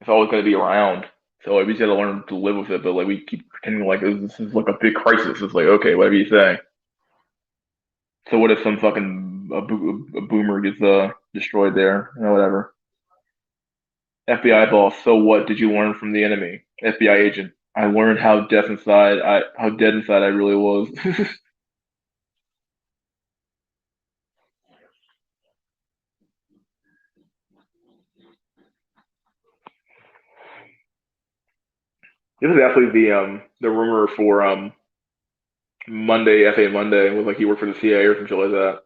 It's always going to be around. So like, we just got to learn to live with it. But like we keep pretending like this is like a big crisis. It's like okay, whatever you say. So what if some fucking a boomer gets destroyed there? Whatever. FBI boss. So what did you learn from the enemy? FBI agent. I learned how dead inside I really was. This is actually the rumor for Monday, FA Monday, was like he worked for the CIA or some shit like that.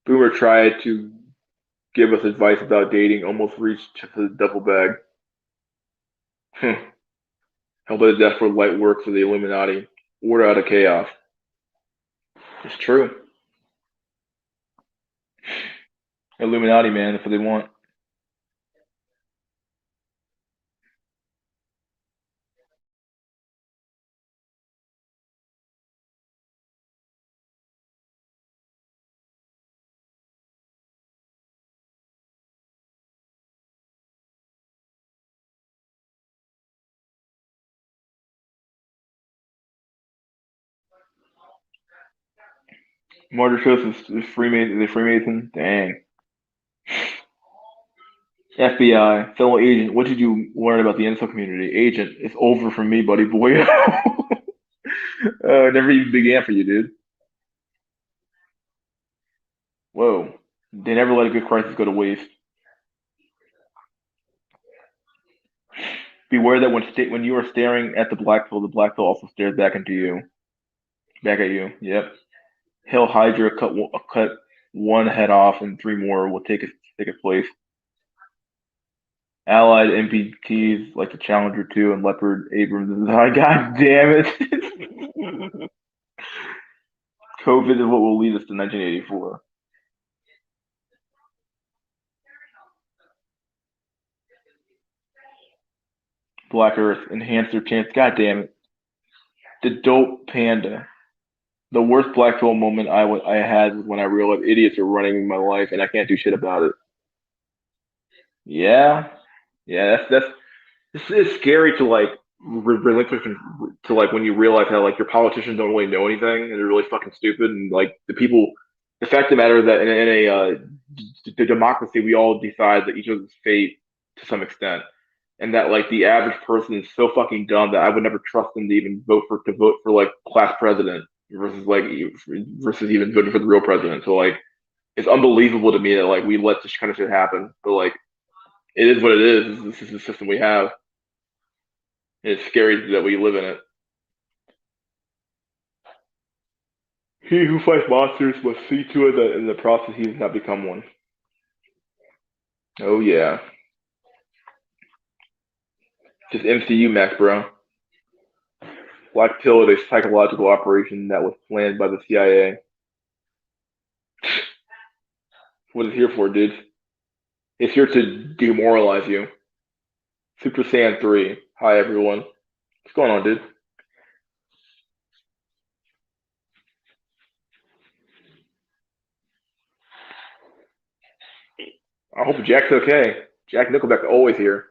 Boomer tried to give us advice about dating, almost reached to the duffel bag. Held to death for light work for the Illuminati. Order out of chaos. It's true. Illuminati, man, that's what they want. Martyr Shows is Freemason. Dang. FBI, fellow agent, what did you learn about the Incel community? Agent, it's over for me, buddy boy. It never even began for you, dude. Whoa. They never let a good crisis go to waste. Beware that when you are staring at the black pill also stares back at you. Yep. Hail Hydra cut one head off, and three more will take its place. Allied MPTs like the Challenger 2 and Leopard Abrams. God damn it! COVID is what will lead us to 1984. Black Earth enhance their chance. God damn it! The dope panda. The worst black hole moment I had was when I realized idiots are running my life and I can't do shit about it. Yeah, yeah, that's this is scary to like relinquish to like when you realize how like your politicians don't really know anything and they're really fucking stupid and like the fact of the matter is that in a democracy we all decide that each other's fate to some extent and that like the average person is so fucking dumb that I would never trust them to even vote for like class president versus even voting for the real president. So like it's unbelievable to me that like we let this kind of shit happen. But like it is what it is. This is the system we have. It's scary that we live in it. He who fights monsters must see to it that in the process he does not become one. Oh yeah, just MCU Max, bro. Black Pill is a psychological operation that was planned by the CIA. What is it here for, dude? It's here to demoralize you. Super Saiyan 3. Hi everyone. What's going on, dude? I hope Jack's okay. Jack Nickelback's always here.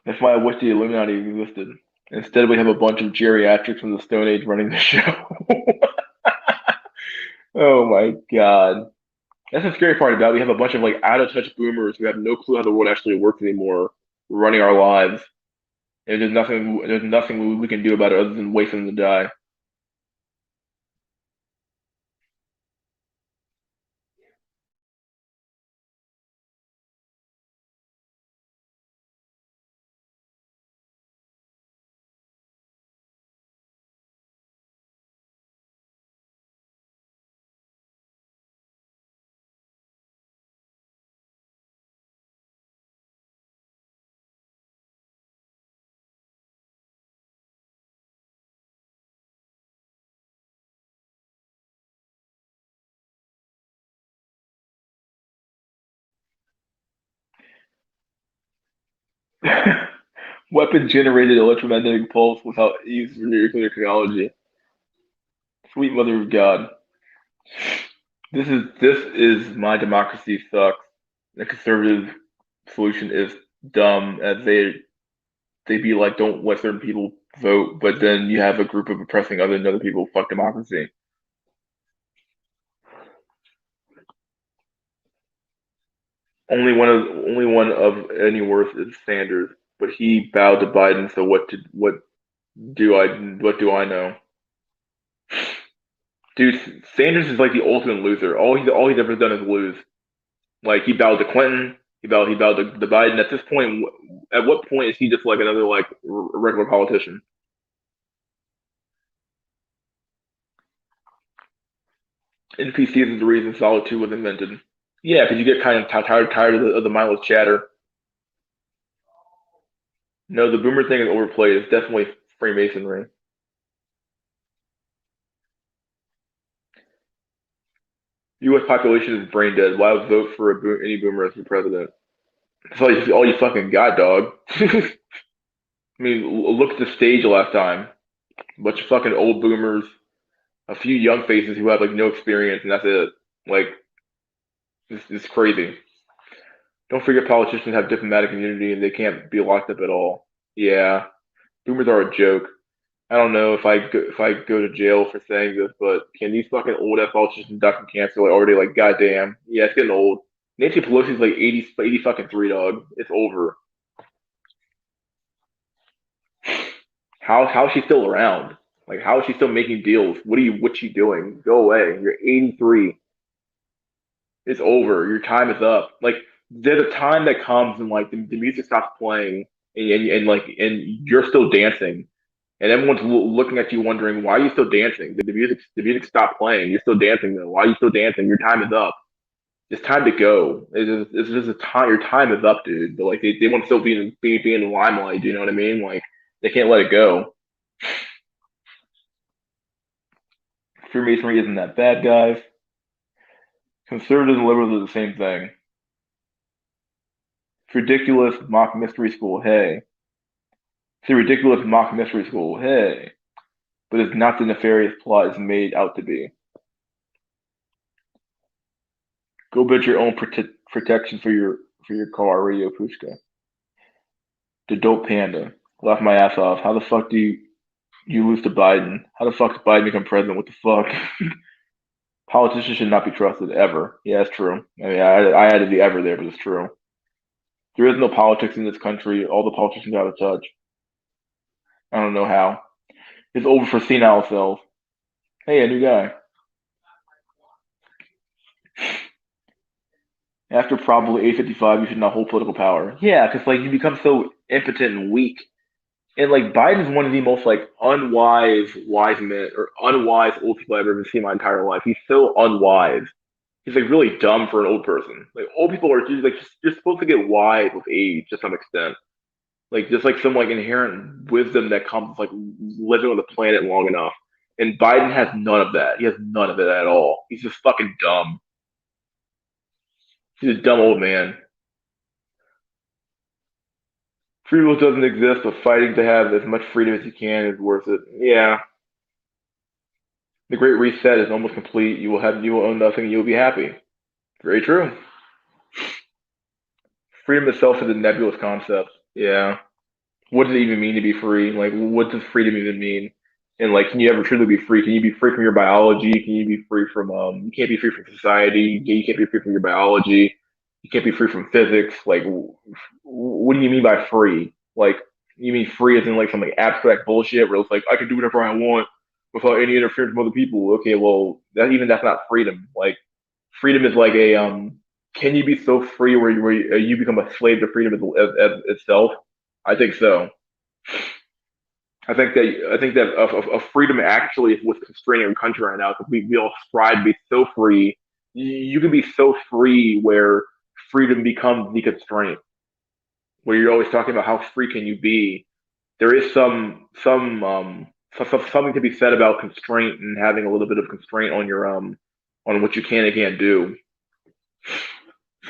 That's why I wish the Illuminati existed. Instead, we have a bunch of geriatrics from the Stone Age running the show. Oh my god. That's the scary part about it. We have a bunch of like out of touch boomers who have no clue how the world actually works anymore, running our lives. And there's nothing we can do about it other than wait for them to die. Weapon-generated electromagnetic pulse without use of nuclear technology. Sweet mother of God. This is my democracy sucks. The conservative solution is dumb as they be like, don't let certain people vote, but then you have a group of oppressing other people. Fuck democracy. Only one of any worth is Sanders, but he bowed to Biden. So what do I know? Dude, Sanders is like the ultimate loser. All he's ever done is lose. Like he bowed to Clinton, he bowed to Biden. At this point, at what point is he just like another like regular politician? NPCs is the reason Solid 2 was invented. Yeah, because you get kind of tired of the mindless chatter. No, the boomer thing is overplayed. It's definitely Freemasonry. U.S. population is brain dead. Why would vote for any boomer as your president? That's all you fucking got, dog. I mean, look at the stage last time. A bunch of fucking old boomers, a few young faces who have like no experience, and that's it. Like, it's crazy. Don't forget politicians have diplomatic immunity and they can't be locked up at all. Yeah, boomers are a joke. I don't know if I go to jail for saying this, but can these fucking old ass politicians die from cancer like already? Like, goddamn, yeah, it's getting old. Nancy Pelosi's like 80 fucking three, dog. It's over. How is she still around? Like, how is she still making deals? What's she doing? Go away. You're 83. It's over. Your time is up. Like, there's a time that comes and like the music stops playing and you're still dancing and everyone's looking at you wondering why are you still dancing? The music stopped playing. You're still dancing though. Why are you still dancing? Your time is up. It's time to go. It's just a time. Your time is up, dude. But like they want to still be in the limelight. Do you know what I mean? Like they can't let it go. Freemasonry isn't that bad, guys. Conservatives and liberals are the same thing. It's ridiculous mock mystery school. Hey, it's a ridiculous mock mystery school. Hey, but it's not the nefarious plot it's made out to be. Go build your own protection for your car, Radio Pushka. The dope panda. Laugh my ass off. How the fuck do you lose to Biden? How the fuck does Biden become president? What the fuck? Politicians should not be trusted ever. Yeah, it's true. I mean, I added the ever there, but it's true. There is no politics in this country. All the politicians are out of touch. I don't know how. It's over for senile self. Hey, a new guy. After probably 855, you should not hold political power. Yeah, because like you become so impotent and weak. And like Biden's one of the most like unwise wise men or unwise old people I've ever seen in my entire life. He's so unwise. He's like really dumb for an old person. Like old people are just like you're supposed to get wise with age to some extent. Like just like some like inherent wisdom that comes with, like living on the planet long enough. And Biden has none of that. He has none of it at all. He's just fucking dumb. He's a dumb old man. Free will doesn't exist, but fighting to have as much freedom as you can is worth it. Yeah, the Great Reset is almost complete. You will own nothing. You will be happy. Very true. Freedom itself is a nebulous concept. Yeah. What does it even mean to be free? Like, what does freedom even mean? And like, can you ever truly be free? Can you be free from your biology? Can you be free from you can't be free from society. You can't be free from your biology. You can't be free from physics. Like, what do you mean by free? Like, you mean free as in like some like abstract bullshit where it's like I can do whatever I want without any interference from other people. Okay, well, that's not freedom. Like, freedom is like a can you be so free where you become a slave to freedom as itself? I think so. I think that of freedom actually is what's constraining our country right now because we all strive to be so free. You can be so free where freedom becomes the constraint. Where you're always talking about how free can you be. There is something to be said about constraint and having a little bit of constraint on what you can and can't do.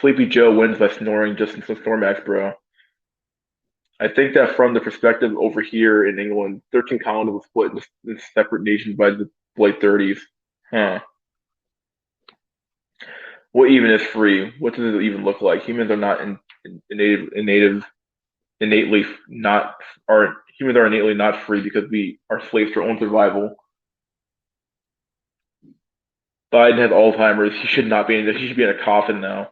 Sleepy Joe wins by snoring just in some Stormax, bro. I think that from the perspective over here in England, 13 colonies was split into separate nations by the late 30s. Huh. What even is free? What does it even look like? Humans are not innately not are humans are innately not free because we are slaves to our own survival. Biden has Alzheimer's. He should not be in. He should be in a coffin now.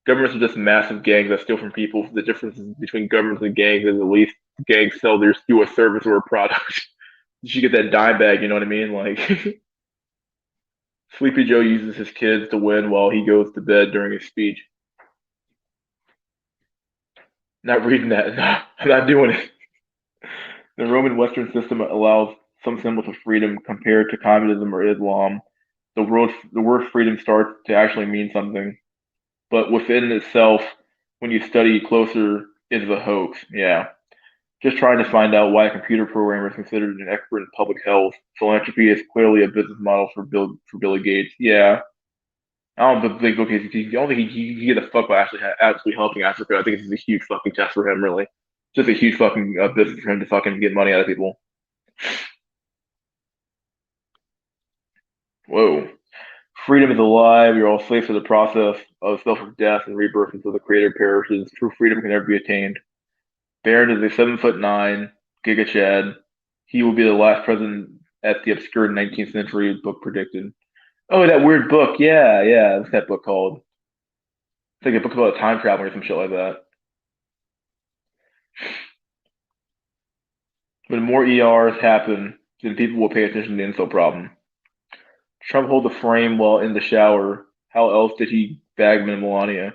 Governments are just massive gangs that steal from people. The difference between governments and gangs is at least gangs sell their you a service or a product. You should get that dime bag. You know what I mean? Like Sleepy Joe uses his kids to win while he goes to bed during his speech. Not reading that. No, I'm not doing it. The Roman Western system allows some semblance of freedom compared to communism or Islam. The word freedom starts to actually mean something, but within itself, when you study closer, is a hoax. Yeah, just trying to find out why a computer programmer is considered an expert in public health. Philanthropy is clearly a business model for Billy Gates. Yeah, I don't think Bill Gates. I don't think he get a fuck about actually helping Africa. I think it's just a huge fucking test for him. Really, just a huge fucking business for him to fucking get money out of people. Whoa. Freedom is a lie. We are all slaves to the process of self-death and rebirth until the Creator perishes. True freedom can never be attained. Barron is a 7'9" Giga Chad. He will be the last president at the obscure 19th century book predicted. Oh, that weird book. Yeah, yeah. What's that book called? It's like a book about time travel or some shit like that. When more ERs happen, then people will pay attention to the Incel problem. Trump hold the frame while in the shower. How else did he bag Melania?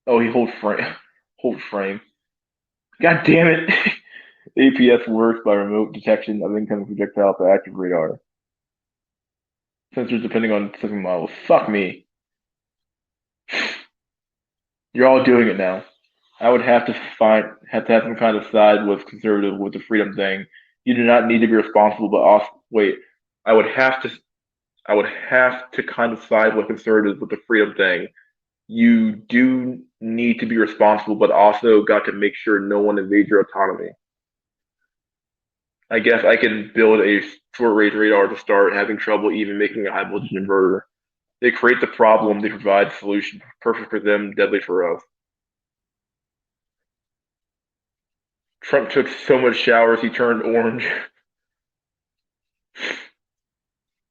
Oh, he hold frame. Hold frame. God damn it. APS works by remote detection of incoming projectile to active radar. Sensors depending on system models. Fuck me. You're all doing it now. I would have to have some kind of side with conservative with the freedom thing. You do not need to be responsible, but also wait. I would have to I would have to kind of side with conservatives with the freedom thing. You do need to be responsible, but also got to make sure no one invades your autonomy. I guess I can build a short range radar to start having trouble even making a high voltage inverter. They create the problem, they provide the solution. Perfect for them, deadly for us. Trump took so much showers he turned orange.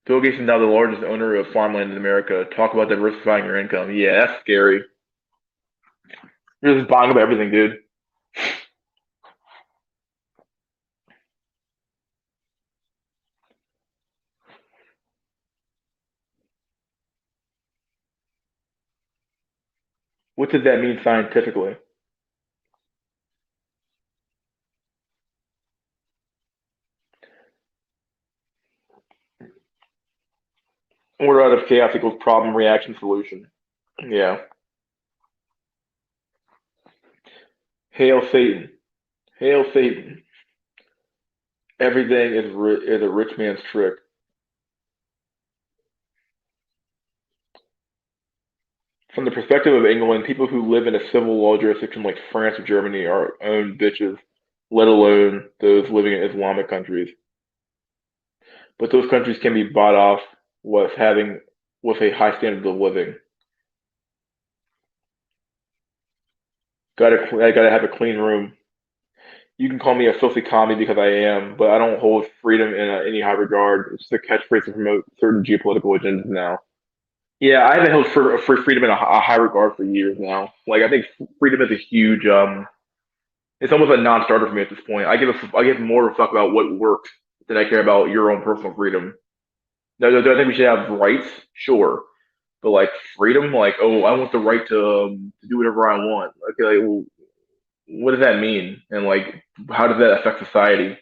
Bill Gates is now the largest owner of farmland in America. Talk about diversifying your income. Yeah, that's scary. You're just buying up everything, dude. What does that mean scientifically? Order out of chaos equals problem, reaction, solution. Yeah. Hail Satan. Hail Satan. Everything is a rich man's trick. From the perspective of England, people who live in a civil law jurisdiction like France or Germany are own bitches, let alone those living in Islamic countries. But those countries can be bought off with a high standard of living. I gotta have a clean room. You can call me a filthy commie because I am, but I don't hold freedom in any high regard. It's just a catchphrase to promote certain geopolitical agendas now. Yeah, I haven't held for freedom in a high regard for years now. Like I think freedom is a huge it's almost a non-starter for me at this point. I give more of a fuck about what works than I care about your own personal freedom. Now, do I think we should have rights? Sure, but like freedom, like oh, I want the right to do whatever I want. Okay, like, well, what does that mean? And like, how does that affect society?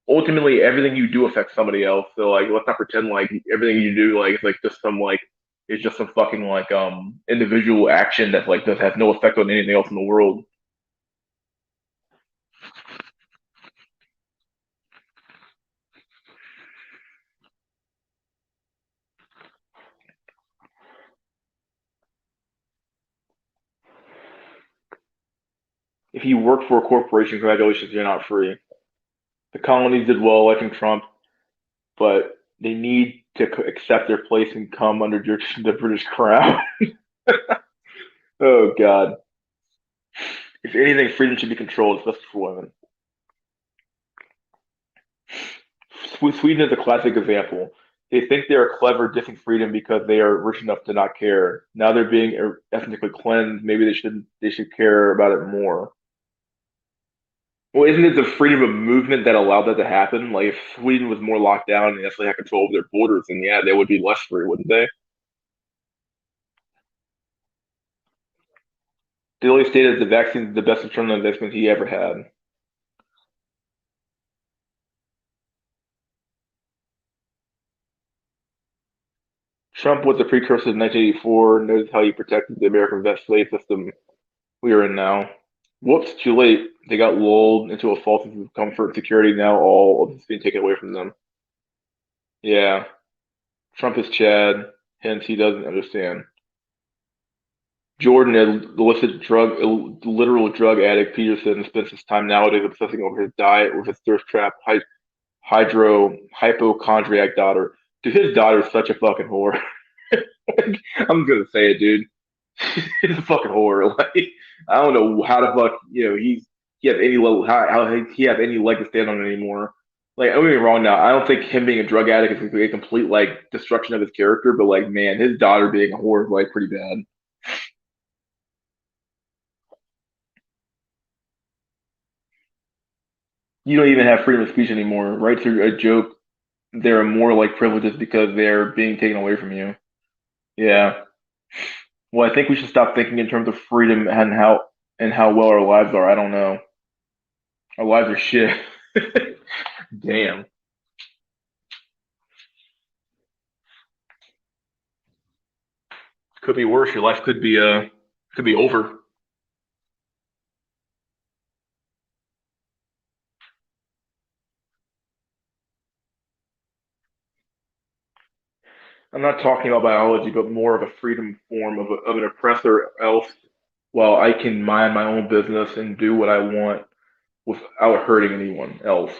Ultimately, everything you do affects somebody else. So like, let's not pretend like everything you do like it's like just some like it's just some fucking like individual action that like does have no effect on anything else in the world. If you work for a corporation, congratulations, you're not free. The colonies did well electing Trump, but they need to accept their place and come under the British crown. Oh God. If anything, freedom should be controlled, especially for women. Sweden is a classic example. They think they are clever dissing freedom because they are rich enough to not care. Now they're being ethnically cleansed. Maybe they should care about it more. Well, isn't it the freedom of movement that allowed that to happen? Like if Sweden was more locked down and they actually had control of their borders, then yeah, they would be less free, wouldn't they? They always stated the vaccine is the best return on investment he ever had. Trump was the precursor to 1984. Knows how he protected the American slave system we are in now. Whoops, too late. They got lulled into a false sense of comfort and security. Now all of it's being taken away from them. Yeah, Trump is Chad, hence he doesn't understand. Jordan, a literal drug addict, Peterson spends his time nowadays obsessing over his diet with his thirst trap, hypochondriac daughter. Dude, his daughter's such a fucking whore. I'm gonna say it, dude. He's a fucking whore. Like, I don't know how the fuck he have any level how he have any leg to stand on anymore. Like, don't get me wrong. Now, I don't think him being a drug addict is a complete like destruction of his character, but like, man, his daughter being a whore is like pretty bad. You don't even have freedom of speech anymore. Right through a joke, there are more like privileges because they're being taken away from you. Yeah. Well, I think we should stop thinking in terms of freedom and how well our lives are. I don't know. Our lives are shit. Damn. Could be worse. Your life could be over. I'm not talking about biology, but more of a freedom form of an oppressor else while I can mind my own business and do what I want without hurting anyone else.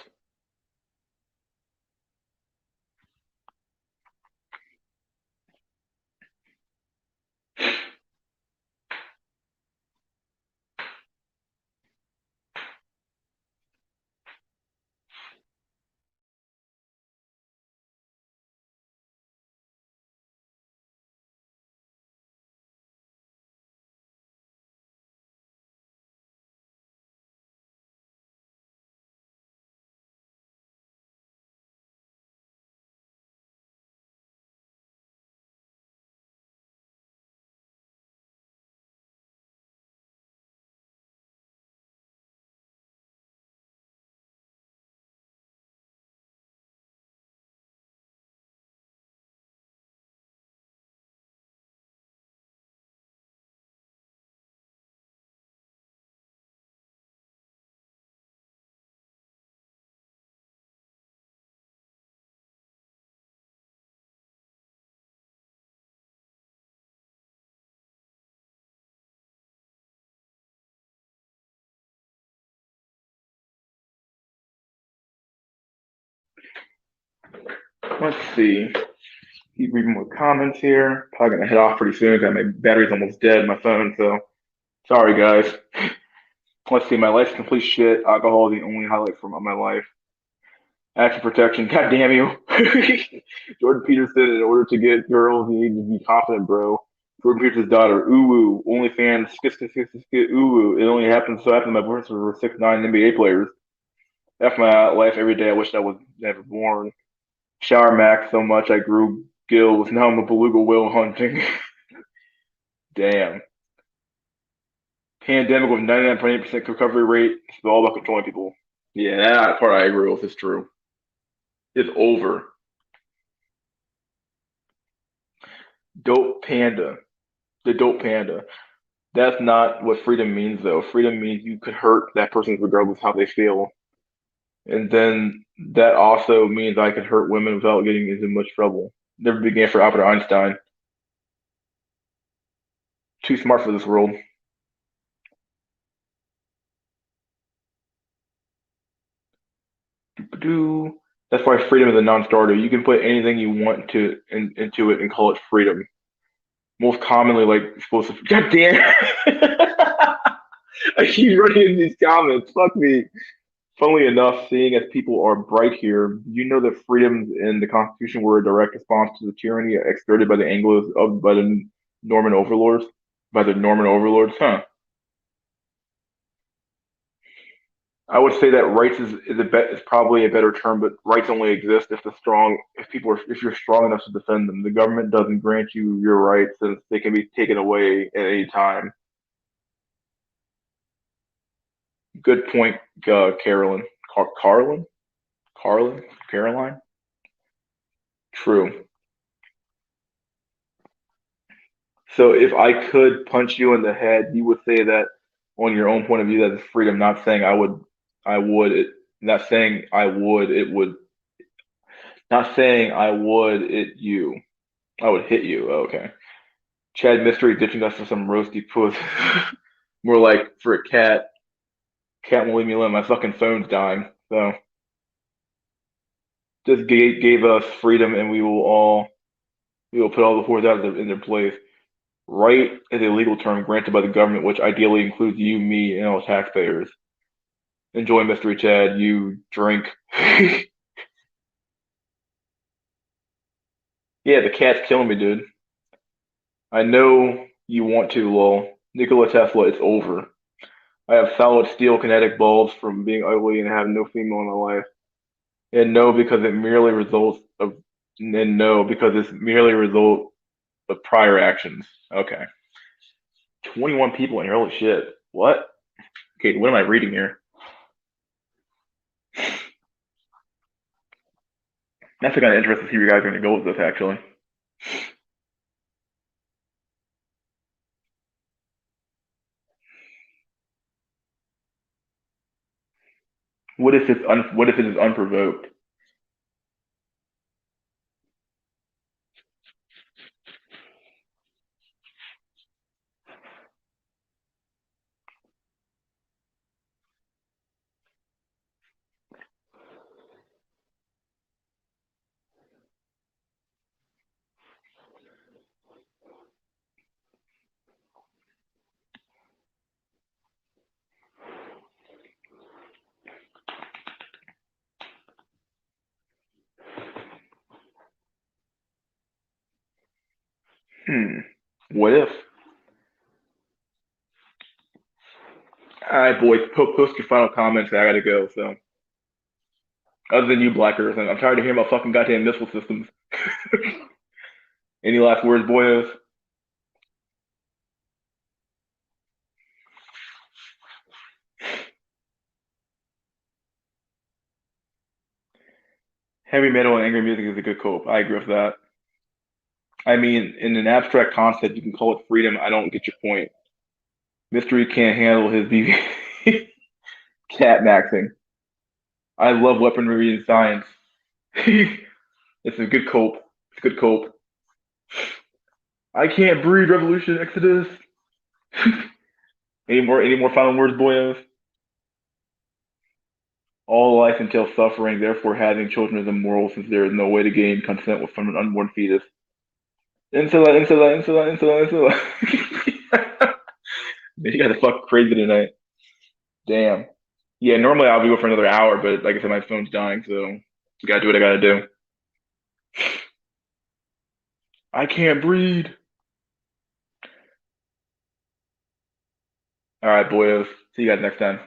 Let's see. Keep reading more comments here. Probably gonna head off pretty soon because my battery's almost dead. My phone. So sorry, guys. Let's see. My life's complete shit. Alcohol is the only highlight from my life. Action protection. God damn you. Jordan Peterson, in order to get girls, you need to be confident, bro. Jordan Peterson's daughter, ooh, OnlyFans, skit, skit, skit, skit, skit, ooh. It only happens so after my parents were 6'9" NBA players. That's my life every day. I wish I was never born. Shower Max so much I grew gills. Now I'm a beluga whale hunting. Damn. Pandemic with 99.8% recovery rate. It's all about controlling people. Yeah, that part I agree with is true. It's over. Dope panda. The dope panda. That's not what freedom means, though. Freedom means you could hurt that person regardless of how they feel. And then that also means I could hurt women without getting into much trouble. Never began for Albert Einstein. Too smart for this world. That's why freedom is a non-starter. You can put anything you want into it and call it freedom. Most commonly, like explosive. God damn! I keep running in these comments. Fuck me. Funnily enough, seeing as people are bright here, you know that freedoms in the Constitution were a direct response to the tyranny exerted by the Anglos by the Norman overlords. By the Norman overlords, huh? I would say that rights is probably a better term, but rights only exist if you're strong enough to defend them. The government doesn't grant you your rights since they can be taken away at any time. Good point, Carolyn. Carolyn? Carlin? Caroline? True. So if I could punch you in the head, you would say that on your own point of view, that is freedom. Not saying I would. Not saying I would. It would. Not saying I would. It you. I would hit you. Okay. Chad Mystery ditching us for some roasty puss. More like for a cat. Cat won't leave me alone. My fucking phone's dying. So just gave us freedom, and we will put all the whores out in their place. Right is a legal term granted by the government, which ideally includes you, me, and all taxpayers. Enjoy Mystery Chad. You drink. Yeah, the cat's killing me, dude. I know you want to, lol. Nikola Tesla, it's over. I have solid steel kinetic balls from being ugly and have no female in my life. And no, because it merely results of, and no, because it's merely a result of prior actions. Okay. 21 people in here. Holy shit. What? Okay, what am I reading here? That's kind of interesting to see where you guys are going to go with this, actually. What if it is unprovoked? Hmm. What if? All right, boys, post your final comments. I gotta go. So, other than you, Black Earth, I'm tired of hearing about fucking goddamn missile systems. Any last words, boyos? Heavy metal and angry music is a good cope. I agree with that. I mean, in an abstract concept, you can call it freedom. I don't get your point. Mystery can't handle his BB cat maxing. I love weaponry and science. It's a good cope. It's a good cope. I can't breed revolution exodus. Any more final words, boyos? All life entails suffering, therefore having children is immoral since there is no way to gain consent from an unborn fetus. Insula, insula, insula, insula, insula. Man, you guys are fucking crazy tonight. Damn. Yeah, normally I'll be go for another hour, but like I said, my phone's dying, so gotta do what I gotta do. I can't breed. All right, boyos. See you guys next time.